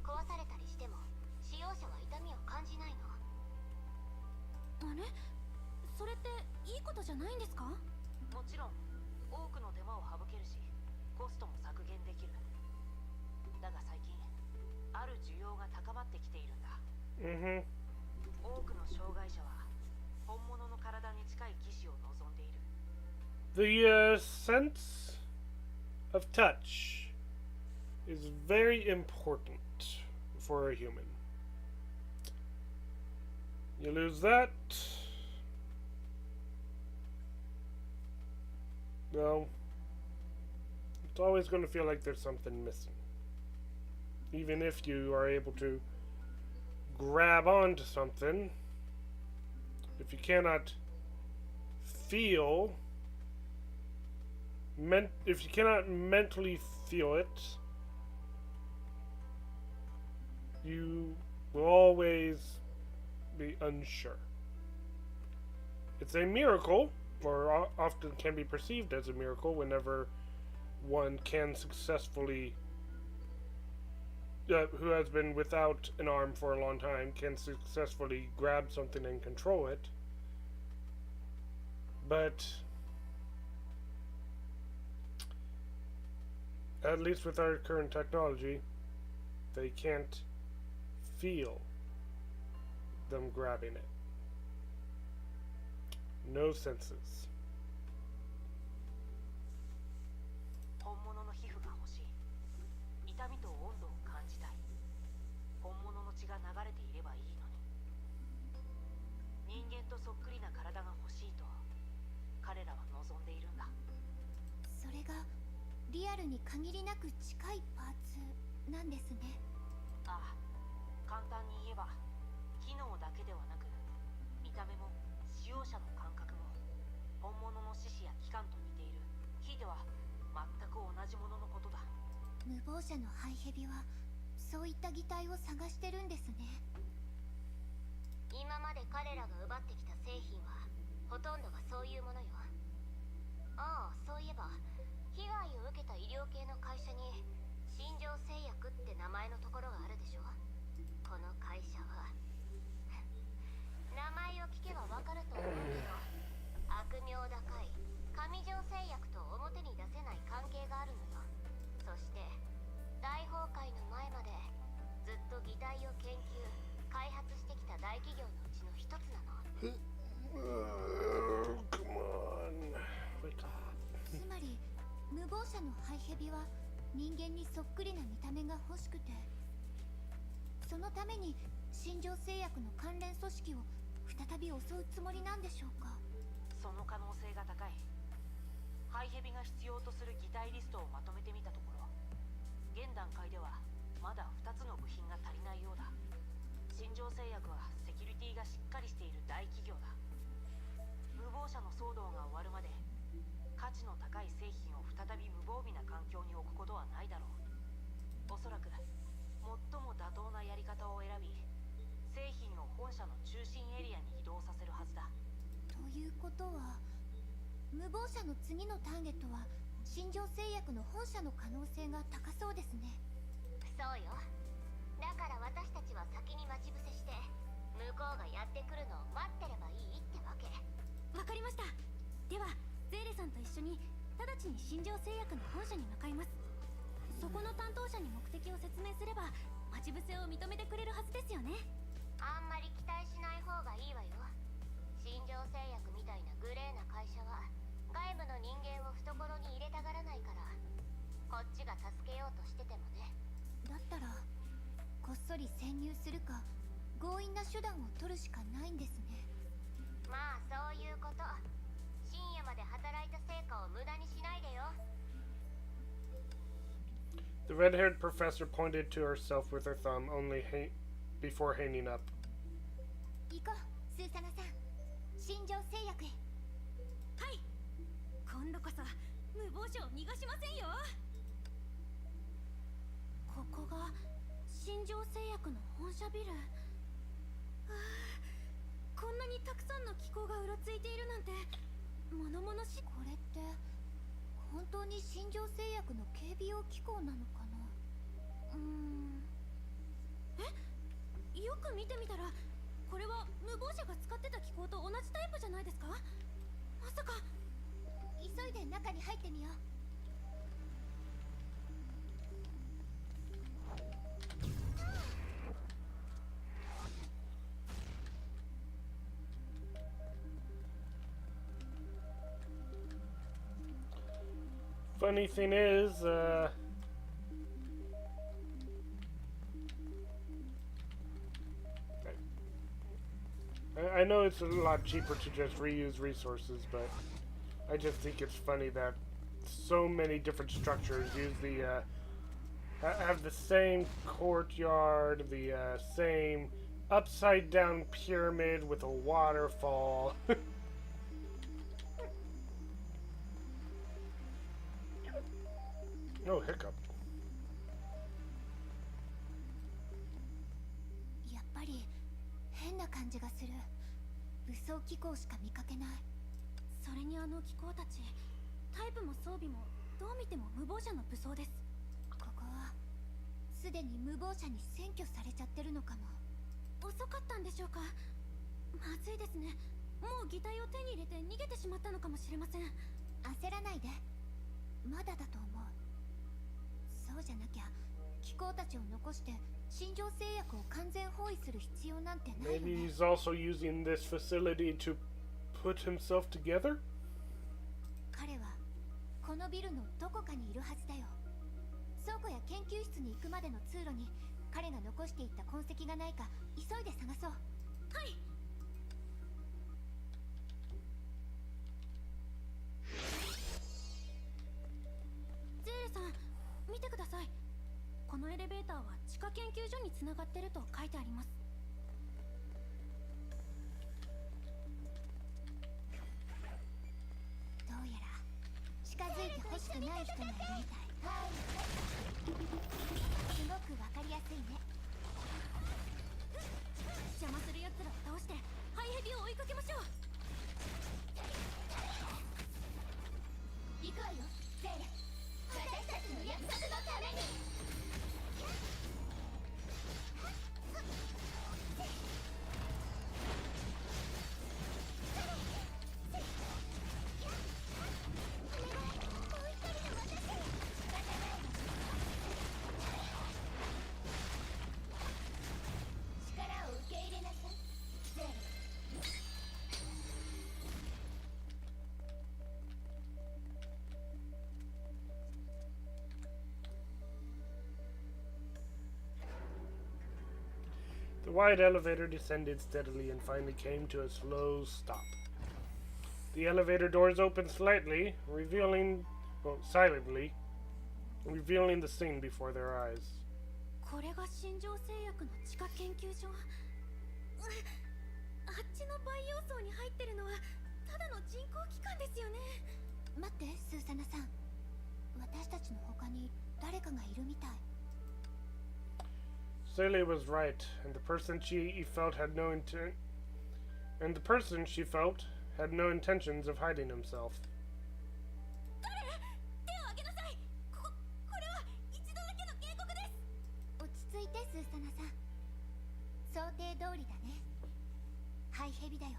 壊されたりしても使用者は痛みを感じないの。あれ、それっていいことじゃないんですか？もちろん多くの手間を省けるし、コストも削減できる。だが最近ある需要が高まってきているんだ。多くの障害者は本物の体に近い技師を望んでいる。The sense of touch is very important for a human. You lose that, well, it's always going to feel like there's something missing. Even if you are able to grab onto something, if you cannot feel, if you cannot mentally feel it, you will always be unsure. It's a miracle, or often can be perceived as a miracle, whenever one can successfully, who has been without an arm for a long time, can successfully grab something and control it. But at least with our current technology, they can't feel them grabbing it. No senses. 本物の皮膚が欲しい。痛みと温度を感じたい。本物の血が流れていればいいのに。人間とそっくりな体が欲しいと彼らは望んでいるんだ。それがリアルに限りなく近いパーツなんですね。ああ、簡単に言えば機能だけではなく、見た目も使用者の感覚も本物の獅子や機関と似ている。ひいては全く同じもののことだ。無謀者のハイヘビはそういった擬態を探してるんですね。今まで彼らが奪ってきた製品はほとんどがそういうものよ。ああ、そういえば被害を受けた医療系の会社に新庄製薬って名前のところがあるでしょ。この会社は名前を聞けばわかると思うけど、悪名高い上条製薬と表に出せない関係があるのよ。そして大崩壊の前までずっと擬態を研究開発してきた大企業のうちの一つなの。Come on. つまり無謀者のハイヘビは人間にそっくりな見た目が欲しくて、そのために新庄製薬の関連組織を再び襲うつもりなんでしょうか。その可能性が高い。ハイヘビが必要とする擬態リストをまとめてみたところ、現段階ではまだ2つの部品が足りないようだ。新庄製薬はセキュリティがしっかりしている大企業だ。無謀者の騒動が終わるまで価値の高い製品を再び無防備な環境に置くことはないだろう。おそらく最も妥当なやり方を選び、製品を本社の中心エリアに移動させるはずだ。ということは無謀者の次のターゲットは新庄製薬の本社の可能性が高そうですね。そうよ。だから私たちは先に待ち伏せして向こうがやってくるのを待ってればいいってわけ。わかりました。ではゼーレさんと一緒に直ちに新庄製薬の本社に向かいます。そこの担当者に目的を説明すれば待ち伏せを認めてくれるはずですよね。あんまり期待しない方がいいわよ。新庄製薬みたいなグレーな会社は外部の人間を懐に入れたがらないから、こっちが助けようとしててもね。だったらこっそり潜入するか強引な手段を取るしかないんですね。まあそういうこと。深夜まで働いた成果を無駄にしないでよ。The red-haired professor pointed to herself with her thumb before hanging up. 行こう、スーサナさん。新庄製薬へ。はい。今度こそ無謀者を逃がしませんよ。ここが新庄製薬の本社ビル。こんなにたくさんの機構がうろついているなんて物々しい。これって本当に新庄製薬の警備用機構なのかな。よく見てみたらこれは無謀者が使ってた機構と同じタイプじゃないですか。まさか。急いで中に入ってみよう。Funny thing is, I know it's a lot cheaper to just reuse resources, but I just think it's funny that so many different structures use the have the same courtyard, the same upside down pyramid with a waterfall. No hiccup. やっぱり変な感じがする。武装機構しか見かけない。それにあの機構たち、タイプも装備もどう見ても無謀者の武装です。ここはすでに無謀者に占拠されちゃってるのかも。遅かったんでしょうか。まずいですね。もう擬態を手に入れて逃げてしまったのかもしれません。焦らないで。まだだと思う。そうじゃなきゃ機構たちを残して新庄製薬を完全包囲する必要なんてないよね。 Maybe he's also using this facility to put himself together? 彼はこのビルのどこかにいるはずだよ。倉庫や研究室に行くまでの通路に彼が残していった痕跡がないか急いで探そう。はい。ゼーレさん、見てください。このエレベーターは地下研究所につながってると書いてあります。どうやら近づいてほしくない人がいるみたい。すごくわかりやすいね。邪魔する奴らを倒してハイヘビを追いかけましょう。行くわよ、ゼーレ。私たちの約束のために。The wide elevator descended steadily and finally came to a slow stop. The elevator doors opened slightly, silently, revealing the scene before their eyes. これが新庄製薬の地下研究所。あっちの培養層に入ってるのはただの人工器官ですよね。待って、スーサナさん。私たちの他に誰かがいるみたい。Celie was right, and the person she felt had no intentions of hiding himself. 誰？手を挙げなさい。これは一度だけの警告です。落ち着いて、スーサナさん。想定通りだね。ハイヘビだよ。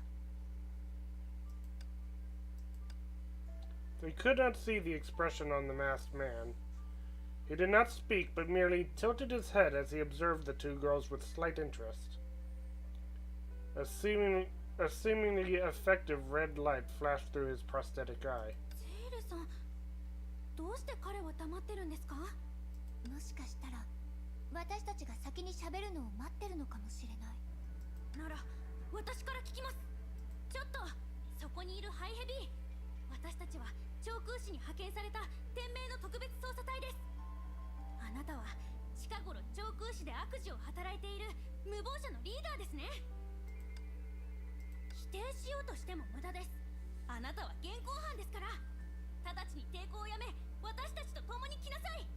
They could not see the expression on the masked man. He did not speak, but merely tilted his head as he observed the two girls with slight interest. A seemingly effective red light flashed through his prosthetic eye. ゼーレさん、どうして彼は黙ってるんですか？もしかしたら私たちが先に喋るのを待ってるのかもしれない。なら私から聞きます。ちょっとそこにいるハイヘビー、私たちは長空市に派遣された天命の特別捜査隊です。あなたは近頃長空市で悪事を働いている無謀者のリーダーですね。否定しようとしても無駄です。あなたは現行犯ですから、直ちに抵抗をやめ私たちと共に来なさい。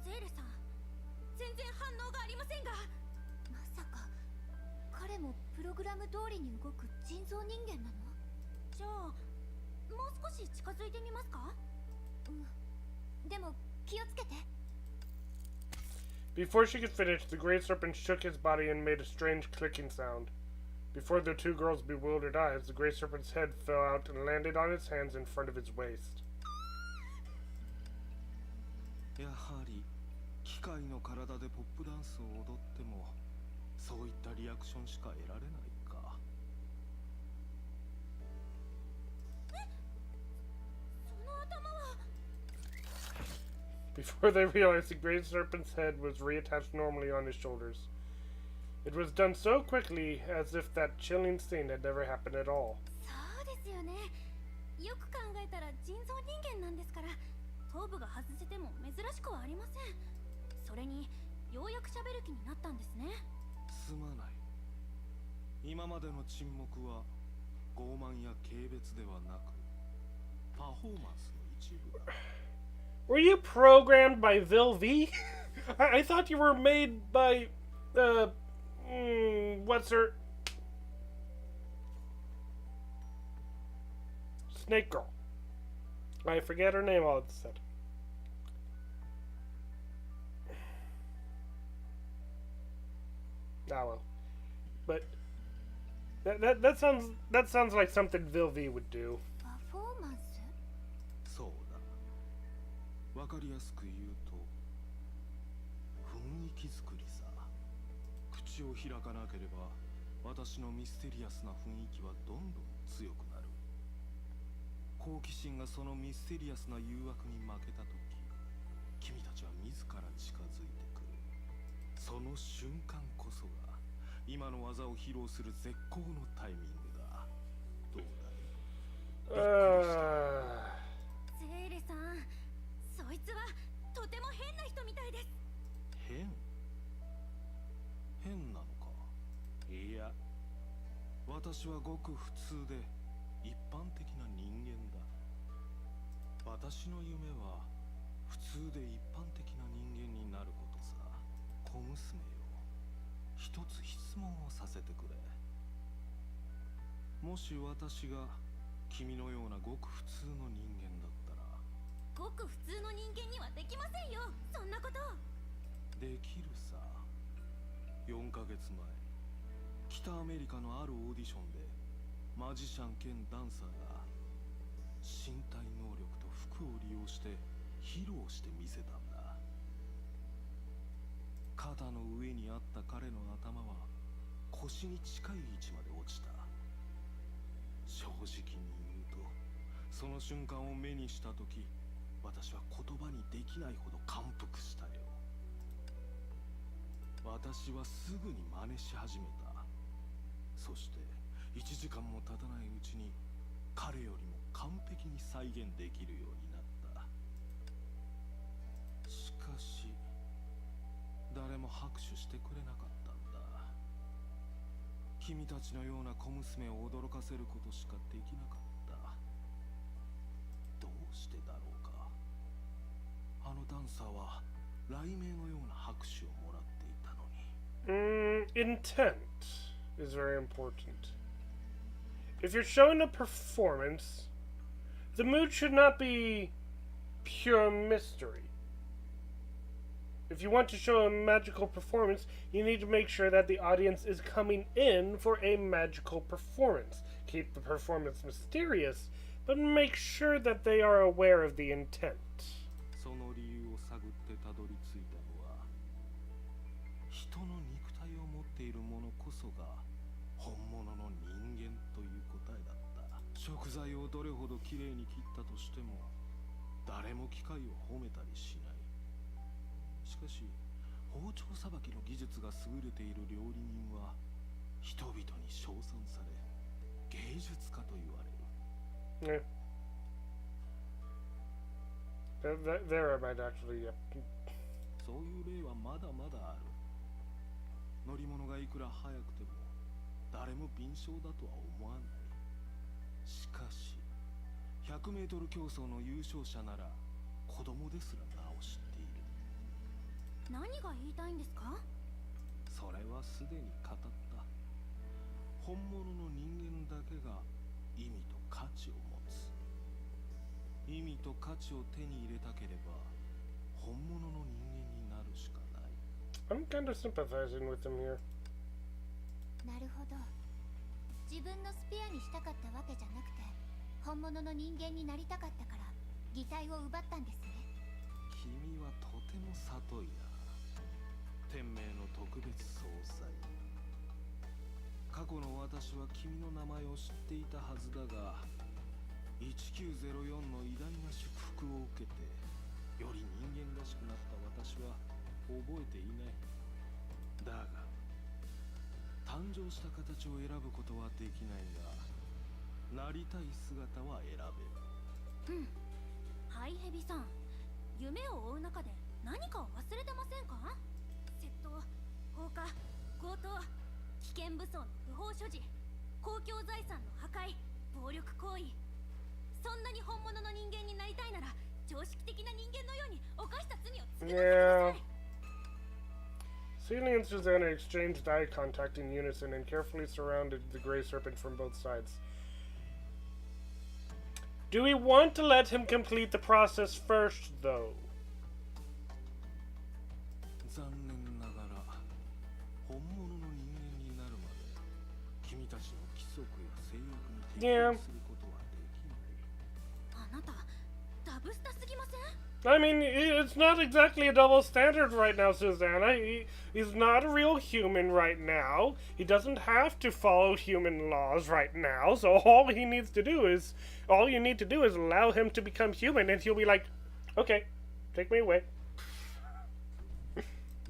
ゼーレさん、全然反応がありませんが。まさか彼もプログラム通りに動く人造人間なの？じゃあもう少し近づいてみますか？でも気をつけて。 Before she could finish, the Great Serpent shook his body and made a strange clicking sound. Before the two girls' bewildered eyes, the Great Serpent's head fell out and landed on its hands in front of his waist. やはり機械の体でポップダンスを踊ってもそういったリアクションしか得られないか。その頭は。 Before they realized, the Great Serpent's head was reattached normally on his shoulders. It was done so quickly as if that chilling scene had never happened at all. そうですよね。よく考えたら人造人間なんですから、頭部が外せても珍しくはありません。それにようやく喋る気になったんですね。すまない。今までの沈黙は傲慢や軽蔑ではなくパフォーマンスの一部だ。Were you programmed by Vilv? I thought you were made by, what's her? Snake Girl. I forget her name all of a sudden. Ah well. But that sounds like something Vilv would do. パフォーマンス？そうだ。わかりやすく言うと雰囲気作りさ。口を開かなければ私のミステリアスな雰囲気はどんどん強くなる。好奇心がそのミステリアスな誘惑に負けた時、君たちは自ら近づいてくる。その瞬間こそが今の技を披露する絶好のタイミングだ。どうだい？ゼーレさん、そいつはとても変な人みたいです。変なのか。いや、私はごく普通で一般的な人間だ。私の夢は普通で一般的な人間になることさ。小娘よ、一つ質問をさせてくれ。もし私が君のようなごく普通の人間だったら。ごく普通の人間にはできませんよ、そんなこと。できるさ。4ヶ月前、北アメリカのあるオーディションでマジシャン兼ダンサーが身体能力と服を利用して披露してみせたんだ。肩の上にあった彼の頭は腰に近い位置まで落ちた。正直に言うと、その瞬間を目にした時、私は言葉にできないほど感服したよ。私はすぐに真似し始めた。そして1時間も経たないうちに彼よりも完璧に再現できるようになった。しかし誰も拍手してくれなかったんだ。君たちのような小娘を驚かせることしかできなかった。どうしてだろうか。あのダンサーは雷鳴のような拍手をもらっていたのに。Intent is very important. If you're showing a performance, the mood should not be pure mystery. If you want to show a magical performance, you need to make sure that the audience is coming in for a magical performance. Keep the performance mysterious, but make sure that they are aware of the intent. その理由を探ってたどり着いたのは、人の肉体を持っているものこそが本物の人間という答えだった。食材をどれほどきれいに切ったとしても誰も機械を褒めたりしない。しかし包丁さばきの技術が優れている料理人は人々に称賛され芸術家と言われる。Yeah. There I might actually, yeah. そういう例はまだまだある。乗り物がいくら速くても誰も敏捷だとは思わない。しかし100メートル競争の優勝者なら子供ですら名を知っている。何が言いたいんですか？それはすでに語った。本物の人間だけが意味と価値を持つ。意味と価値を手に入れたければ本物の人間になるしかない。 I'm kind of sympathizing with him here. なるほど。自分のスペアにしたかったわけじゃなくて、本物の人間になりたかったから擬態を奪ったんですね。君はとても聡いな。天命の特別総裁。過去の私は君の名前を知っていたはずだが、1904の偉大な祝福を受けてより人間らしくなった私は覚えていない。だが誕生した形を選ぶことはできないが、なりたい姿は選べる。うん。ハイヘビさん、夢を追う中で何かを忘れてませんか？窃盗、放火、強盗、危険武装の不法所持、公共財産の破壊、暴力行為。そんなに本物の人間になりたいなら、常識的な人間のように犯した罪を償ってください。Celia and Susanna exchanged eye contact in unison and carefully surrounded the gray serpent from both sides. Do we want to let him complete the process first, though? 残念ながら本物の人間になるまで君たちの規則や制約に適応することはできない。あなた、ダブスタすぎません？ I mean, it's not exactly a double standard right now, Susanna. He's not a real human right now. He doesn't have to follow human laws right now. So all you need to do is allow him to become human, and he'll be like, okay, take me away.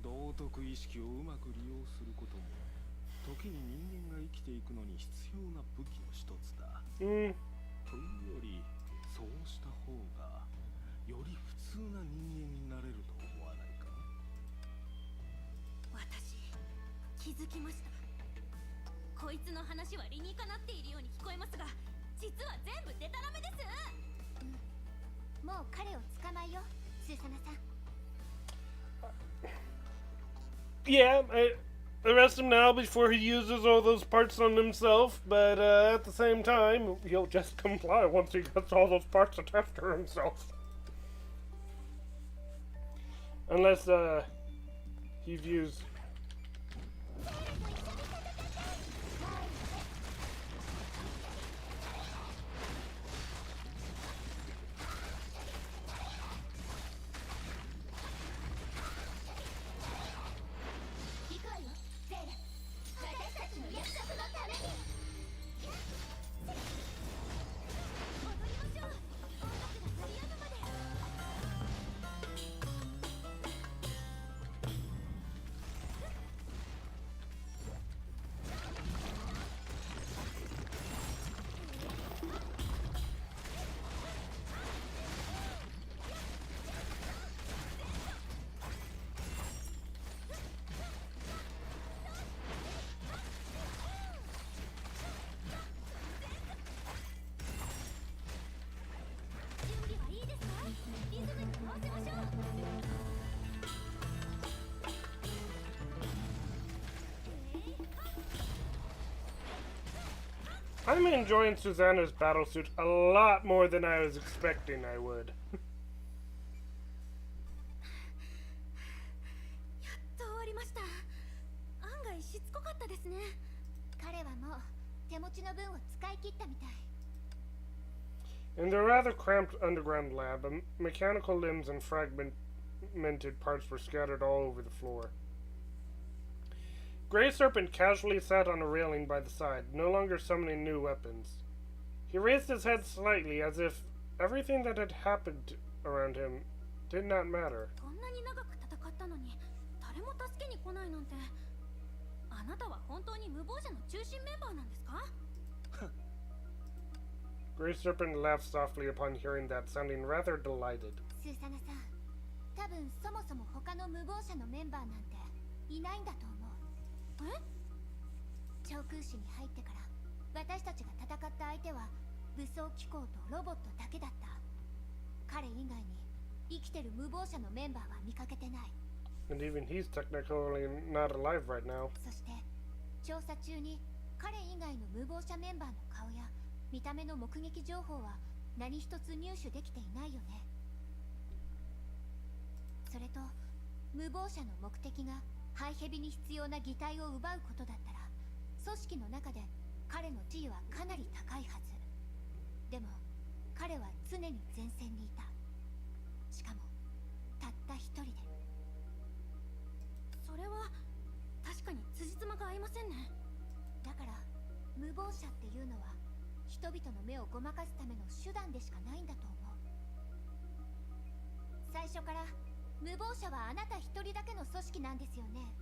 道徳意識をうまく利用することも時に人間が生きていくのに必要な武器の一つだ。というよりそうした方がより普通な人間になれると思わないか？私、気づきました。こいつの話は理にかなっているように聞こえますが、実は全部デタラメです。もう彼を捕まえよう、スーサナさん。Yeah, arrest him now before he uses all those parts on himself, but at the same time, he'll just comply once he gets all those parts attached to himself. Unless, he views... I'm enjoying Susanna's battlesuit a lot more than I was expecting I would. やっと終わりました。案外しつこかったですね。彼はもう手持ちの分を使い切ったみたい。In the rather cramped underground lab, mechanical limbs and fragmented parts were scattered all over the floor. Grey Serpent casually sat on a railing by the side, no longer summoning new weapons. He raised his head slightly, as if everything that had happened around him did not matter. こんなに長く戦ったのに誰も助けに来ないなんて。あなたは本当に無謀者の中心メンバーなんですか？ Grey Serpent laughed softly upon hearing that, sounding rather delighted. スーサナさん、多分そもそも他の無謀者のメンバーなんていないんだと思う。長空市に入ってから私たちが戦った相手は武装機構とロボットだけだった。彼以外に生きてる無謀者のメンバーは見かけてない。 And even he's technically not alive right now. そして調査中に彼以外の無謀者メンバーの顔や見た目の目撃情報は何一つ入手できていないよね。それと無謀者の目的がハイヘビに必要な擬態を奪うことだったら、組織の中で彼の地位はかなり高いはず。でも彼は常に前線にいた。しかもたった一人で。それは確かに辻褄が合いませんね。だから無謀者っていうのは人々の目をごまかすための手段でしかないんだと思う。最初から無謀者はあなた一人だけの組織なんですよね。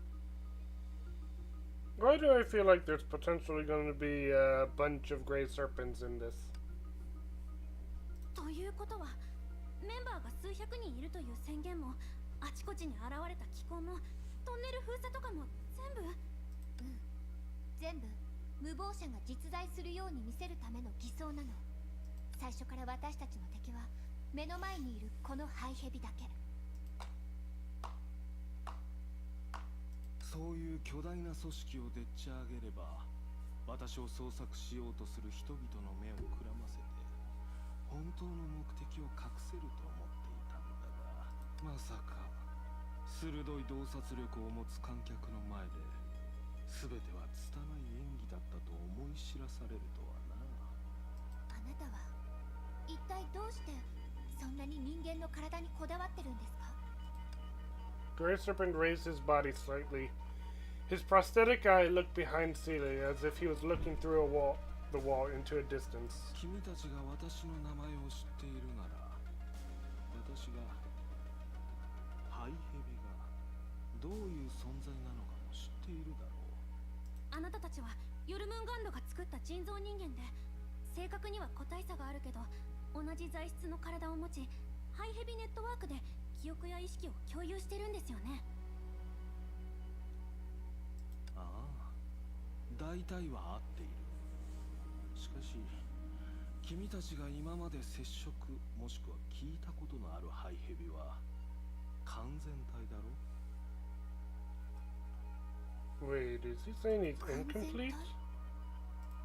Why do I feel like there's potentially going to be a bunch of gray serpents in this? ということはメンバーが数百人いるという宣言も、あちこちに現れた機構も、トンネル封鎖とかも全部。全部無謀者が実在するように見せるための偽装なの。最初から私たちの敵は目の前にいるこのハイヘビだけ。そういう巨大な組織をでっち上げれば、私を捜索しようとする人々の目をくらませて本当の目的を隠せると思っていたんだが、まさか鋭い洞察力を持つ観客の前で全ては拙い演技だったと思い知らされるとはな。あなたは一体どうしてそんなに人間の体にこだわってるんですか？ Gray Serpent raised his body slightly. His prosthetic eye looked behind Celia as if he was looking through the wall into a distance. 君たちが私の名前を知っているなら、私がハイヘビがどういう存在なのかも知っているだろう。あなたたちはヨルムンガンドが作った人造人間で、正確には個体差があるけど同じ材質の体を持ち、ハイヘビネットワークで記憶や意識を共有してるんですよね。ああ、大体は合っている。しかし君たちが今まで接触もしくは聞いたことのあるハイヘビは完全体だろ。 Wait, is he saying he's incomplete?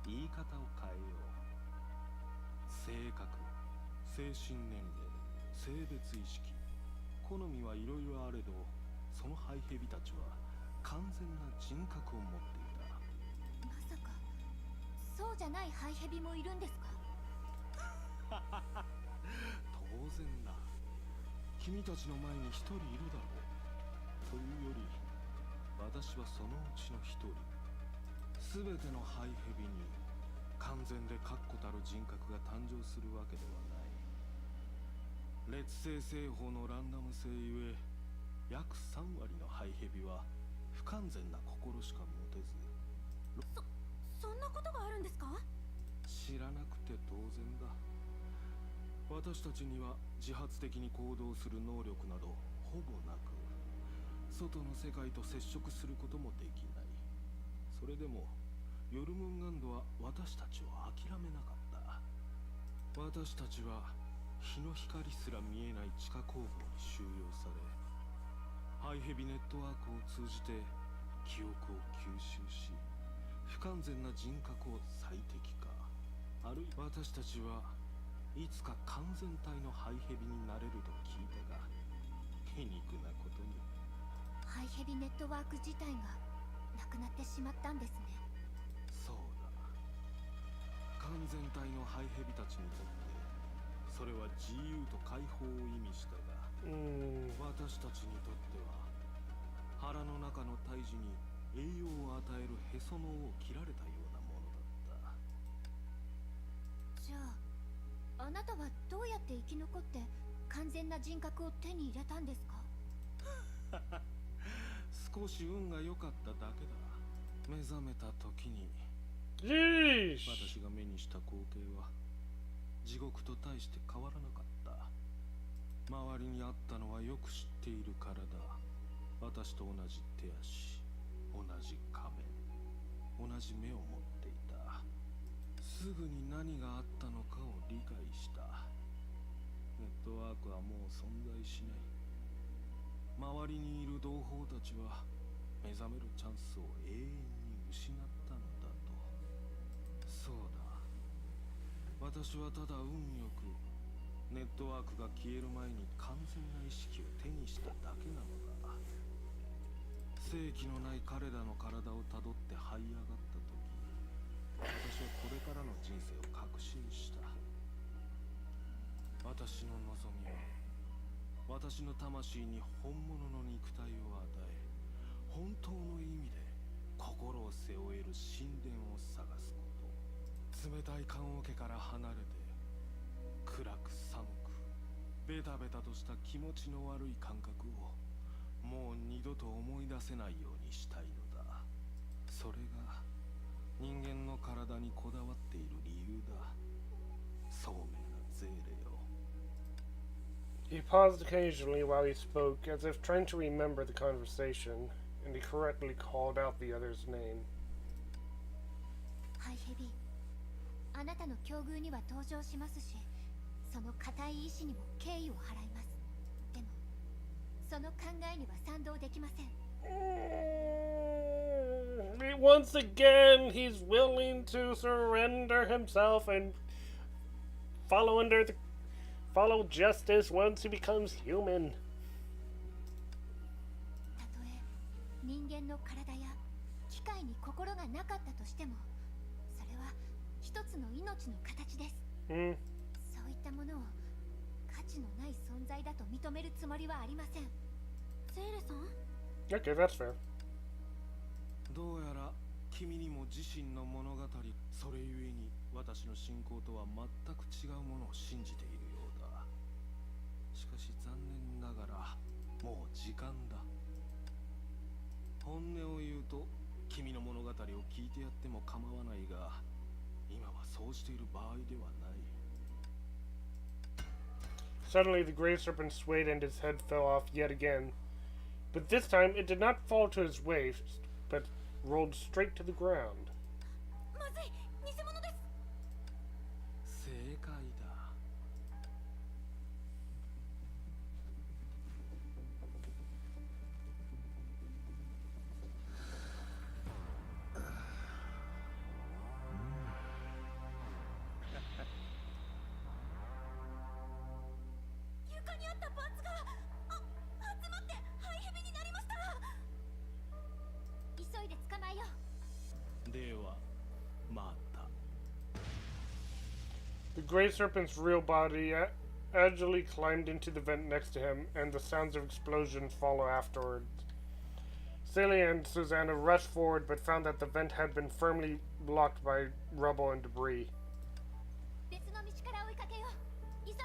言い方を変えよう。性格、精神年齢、性別意識、好みはいろいろあれど、そのハイヘビたちは完全な人格を持っていた。まさかそうじゃないハイヘビもいるんですか？当然だ。君たちの前に一人いるだろう。というより、私はそのうちの一人。すべてのハイヘビに完全で確固たる人格が誕生するわけではない。劣勢製法のランダム性ゆえ、約3割のハイヘビは不完全な心しか持てず。そんなことがあるんですか？知らなくて当然だ。私たちには自発的に行動する能力などほぼなく、外の世界と接触することもできない。それでもヨルムンガンドは私たちを諦めなかった。私たちは日の光すら見えない地下工房に収容され、ハイヘビネットワークを通じて記憶を吸収し、不完全な人格を最適化。あるいは私たちはいつか完全体のハイヘビになれると聞いたが、皮肉なことにハイヘビネットワーク自体がなくなってしまったんですね。そうだ。完全体のハイヘビたちにとってそれは自由と解放を意味したが、私たちにとっては腹の中の胎児に栄養を与えるへその緒を切られたようなものだった。じゃああなたはどうやって生き残って完全な人格を手に入れたんですか？少し運が良かっただけだ。目覚めた時に私が目にした光景は地獄と大して変わらなかった。周りにあったのはよく知っている体、私と同じ手足、同じ仮面、同じ目を持っていた。すぐに何があったのかを理解した。ネットワークはもう存在しない。周りにいる同胞たちは目覚めるチャンスを永遠に失ったのだと。そうだ、私はただ運よくネットワークが消える前に完全な意識を手にしただけなのだ。生気のない彼らの体をたどって這い上がった時、私はこれからの人生を確信した。私の望みは私の魂に本物の肉体を与え、本当の意味で心を背負える神殿を探すこと。冷たい棺桶から離れて暗く寒くベタベタとした気持ちの悪い感覚をもう二度と思い出せないようにしたいのだ。それが人間の体にこだわっている理由だ。聡明なゼーレよ。He paused occasionally while he spoke, as if trying to remember the conversation, and he correctly called out the other's name. ハイヘビ、あなたの境遇には登場しますし、その固い意志にも敬意を払います。でも、その考えには賛同できません。Once again, he's willing to surrender himself and follow justice once he becomes human. たとえ人間の体や機械に心がなかったとしても、それは一つの命の形です。そういったものを価値のない存在だと認めるつもりはありません。セーレさん？ Okay, that's fair. どうやら君にも自身の物語、それゆえに私の信仰とは全く違うものを信じているようだ。しかし残念ながらもう時間だ。本音を言うと君の物語を聞いてやっても構わないが、今はそうしている場合ではない。 Suddenly the gray serpent swayed and his head fell off yet again. But this time it did not fall to his waist, but rolled straight to the ground. まずい、偽物です。正解だ。床にあったパーツが集まってハイヘビになりました。急いで捕まえよう。ではまた。 The gray serpent's real body agilely climbed into the vent next to him, and the sounds of explosions followed afterwards. Celia and Susanna rushed forward, but found that the vent had been firmly blocked by rubble and debris. 別の道から追いかけよう。急いで。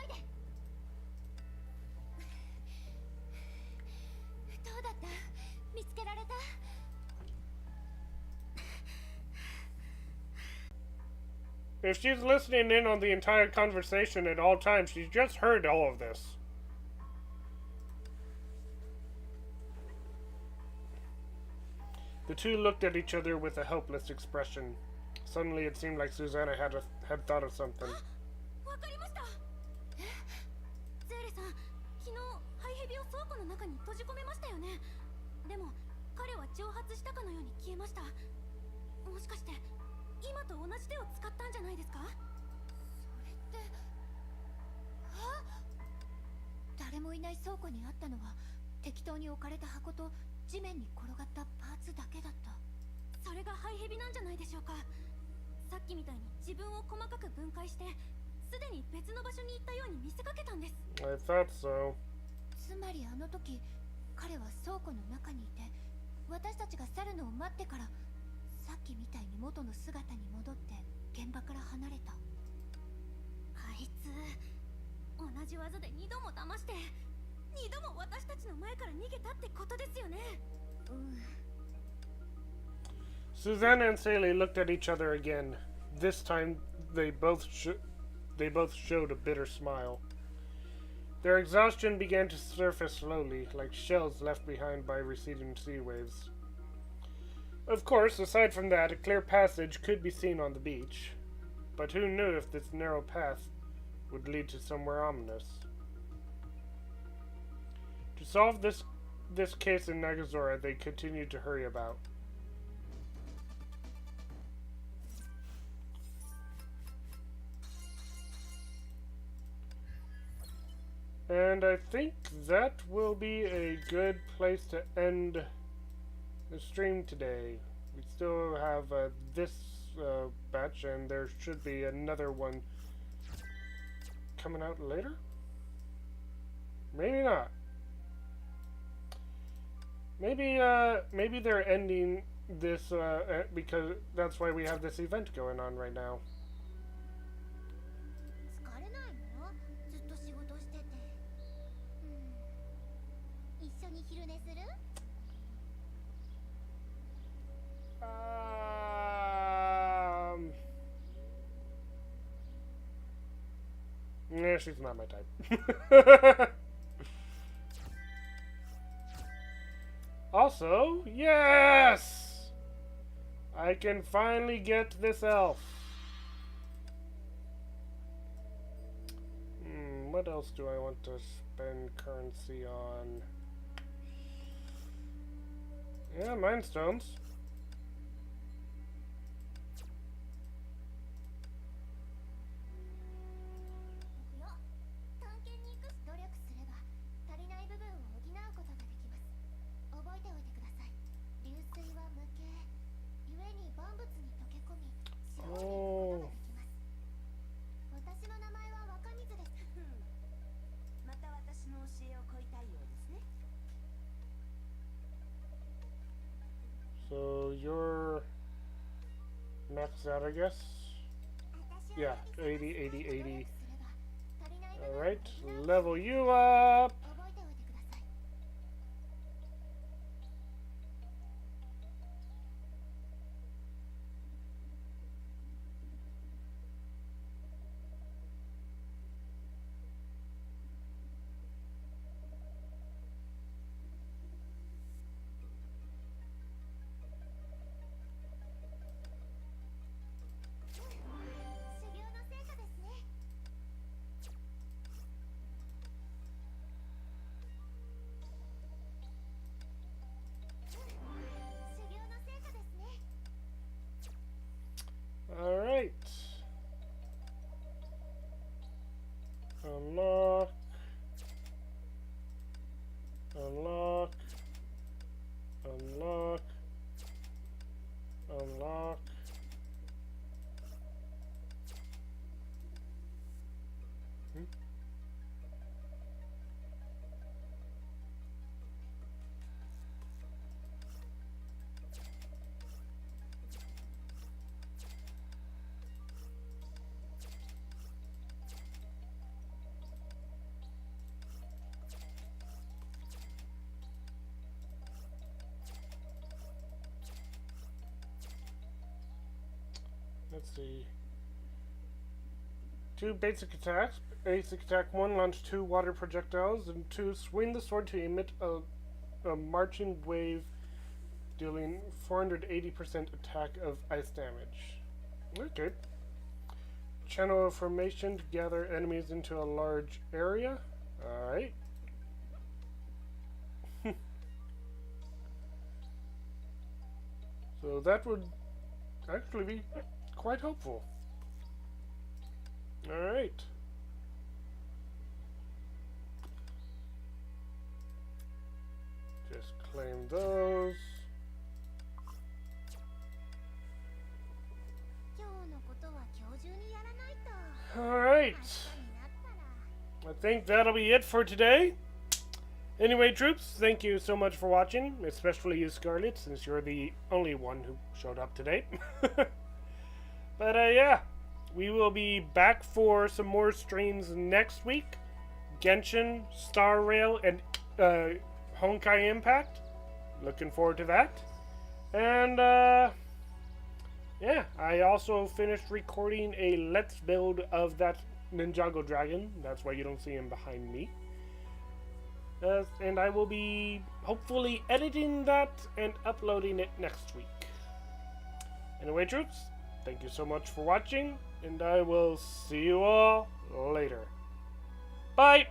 どうだった？見つけられた？ If she's listening in on the entire conversation at all times, she's just heard all of this. The two looked at each other with a helpless expression. Suddenly it seemed like Susanna had thought of something. わかりました。ゼーレさん、昨日ハイヘビを倉庫の中に閉じ込めましたよね。でも彼は蒸発したかのように消えました。もしかして今と同じ手を使ったんじゃないですか？それって、誰もいない倉庫にあったのは適当に置かれた箱と地面に転がったパーツだけだった。それがハイヘビなんじゃないでしょうか。さっきみたいに自分を細かく分解してすでに別の場所に行ったように見せかけたんです。 I thought so. つまりあの時彼は倉庫の中にいて、私たちが去るのを待ってからさっきみたいに元の姿に戻って現場から離れた。あいつ同じ技で2度も騙して2度も私たちの前から逃げたってことですよね。Susanna and Sally looked at each other again. This time they both showed a bitter smile. Their exhaustion began to surface slowly, like shells left behind by receding sea waves. Of course, aside from that, a clear passage could be seen on the beach. But who knew if this narrow path would lead to somewhere ominous? To solve this case in Nagazora, they continued to hurry about. And I think that will be a good place to end the stream today. We still have this batch, and there should be another one coming out later. Maybe not. Maybe they're ending this because that's why we have this event going on right now. 疲れないの？ずっと仕事してて。一緒に昼寝する？ Yeah, she's not my type. Also, yes! I can finally get this elf. What else do I want to spend currency on? Yeah, Mind Stones. So you're maxed out, I guess. Yeah, 80, 80, 80. Alright, level you up. Alright. Unlock. Unlock. Unlock. Unlock. Let's see. 2 basic attacks. Basic attack 1, launch 2 water projectiles, and 2, swing the sword to emit a marching wave, dealing 480% attack of ice damage. Okay. Channel of formation to gather enemies into a large area. Alright. So that would actually be quite helpful. Alright. Just claim those. Alright. I think that'll be it for today. Anyway, troops, thank you so much for watching, especially you, Scarlet, since you're the only one who showed up today. But yeah, we will be back for some more streams next week. Genshin, Star Rail, and Honkai Impact. Looking forward to that. And yeah, I also finished recording a Let's Build of that Ninjago Dragon. That's why you don't see him behind me. And I will be hopefully editing that and uploading it next week. Anyway, troops, thank you so much for watching, and I will see you all later. Bye!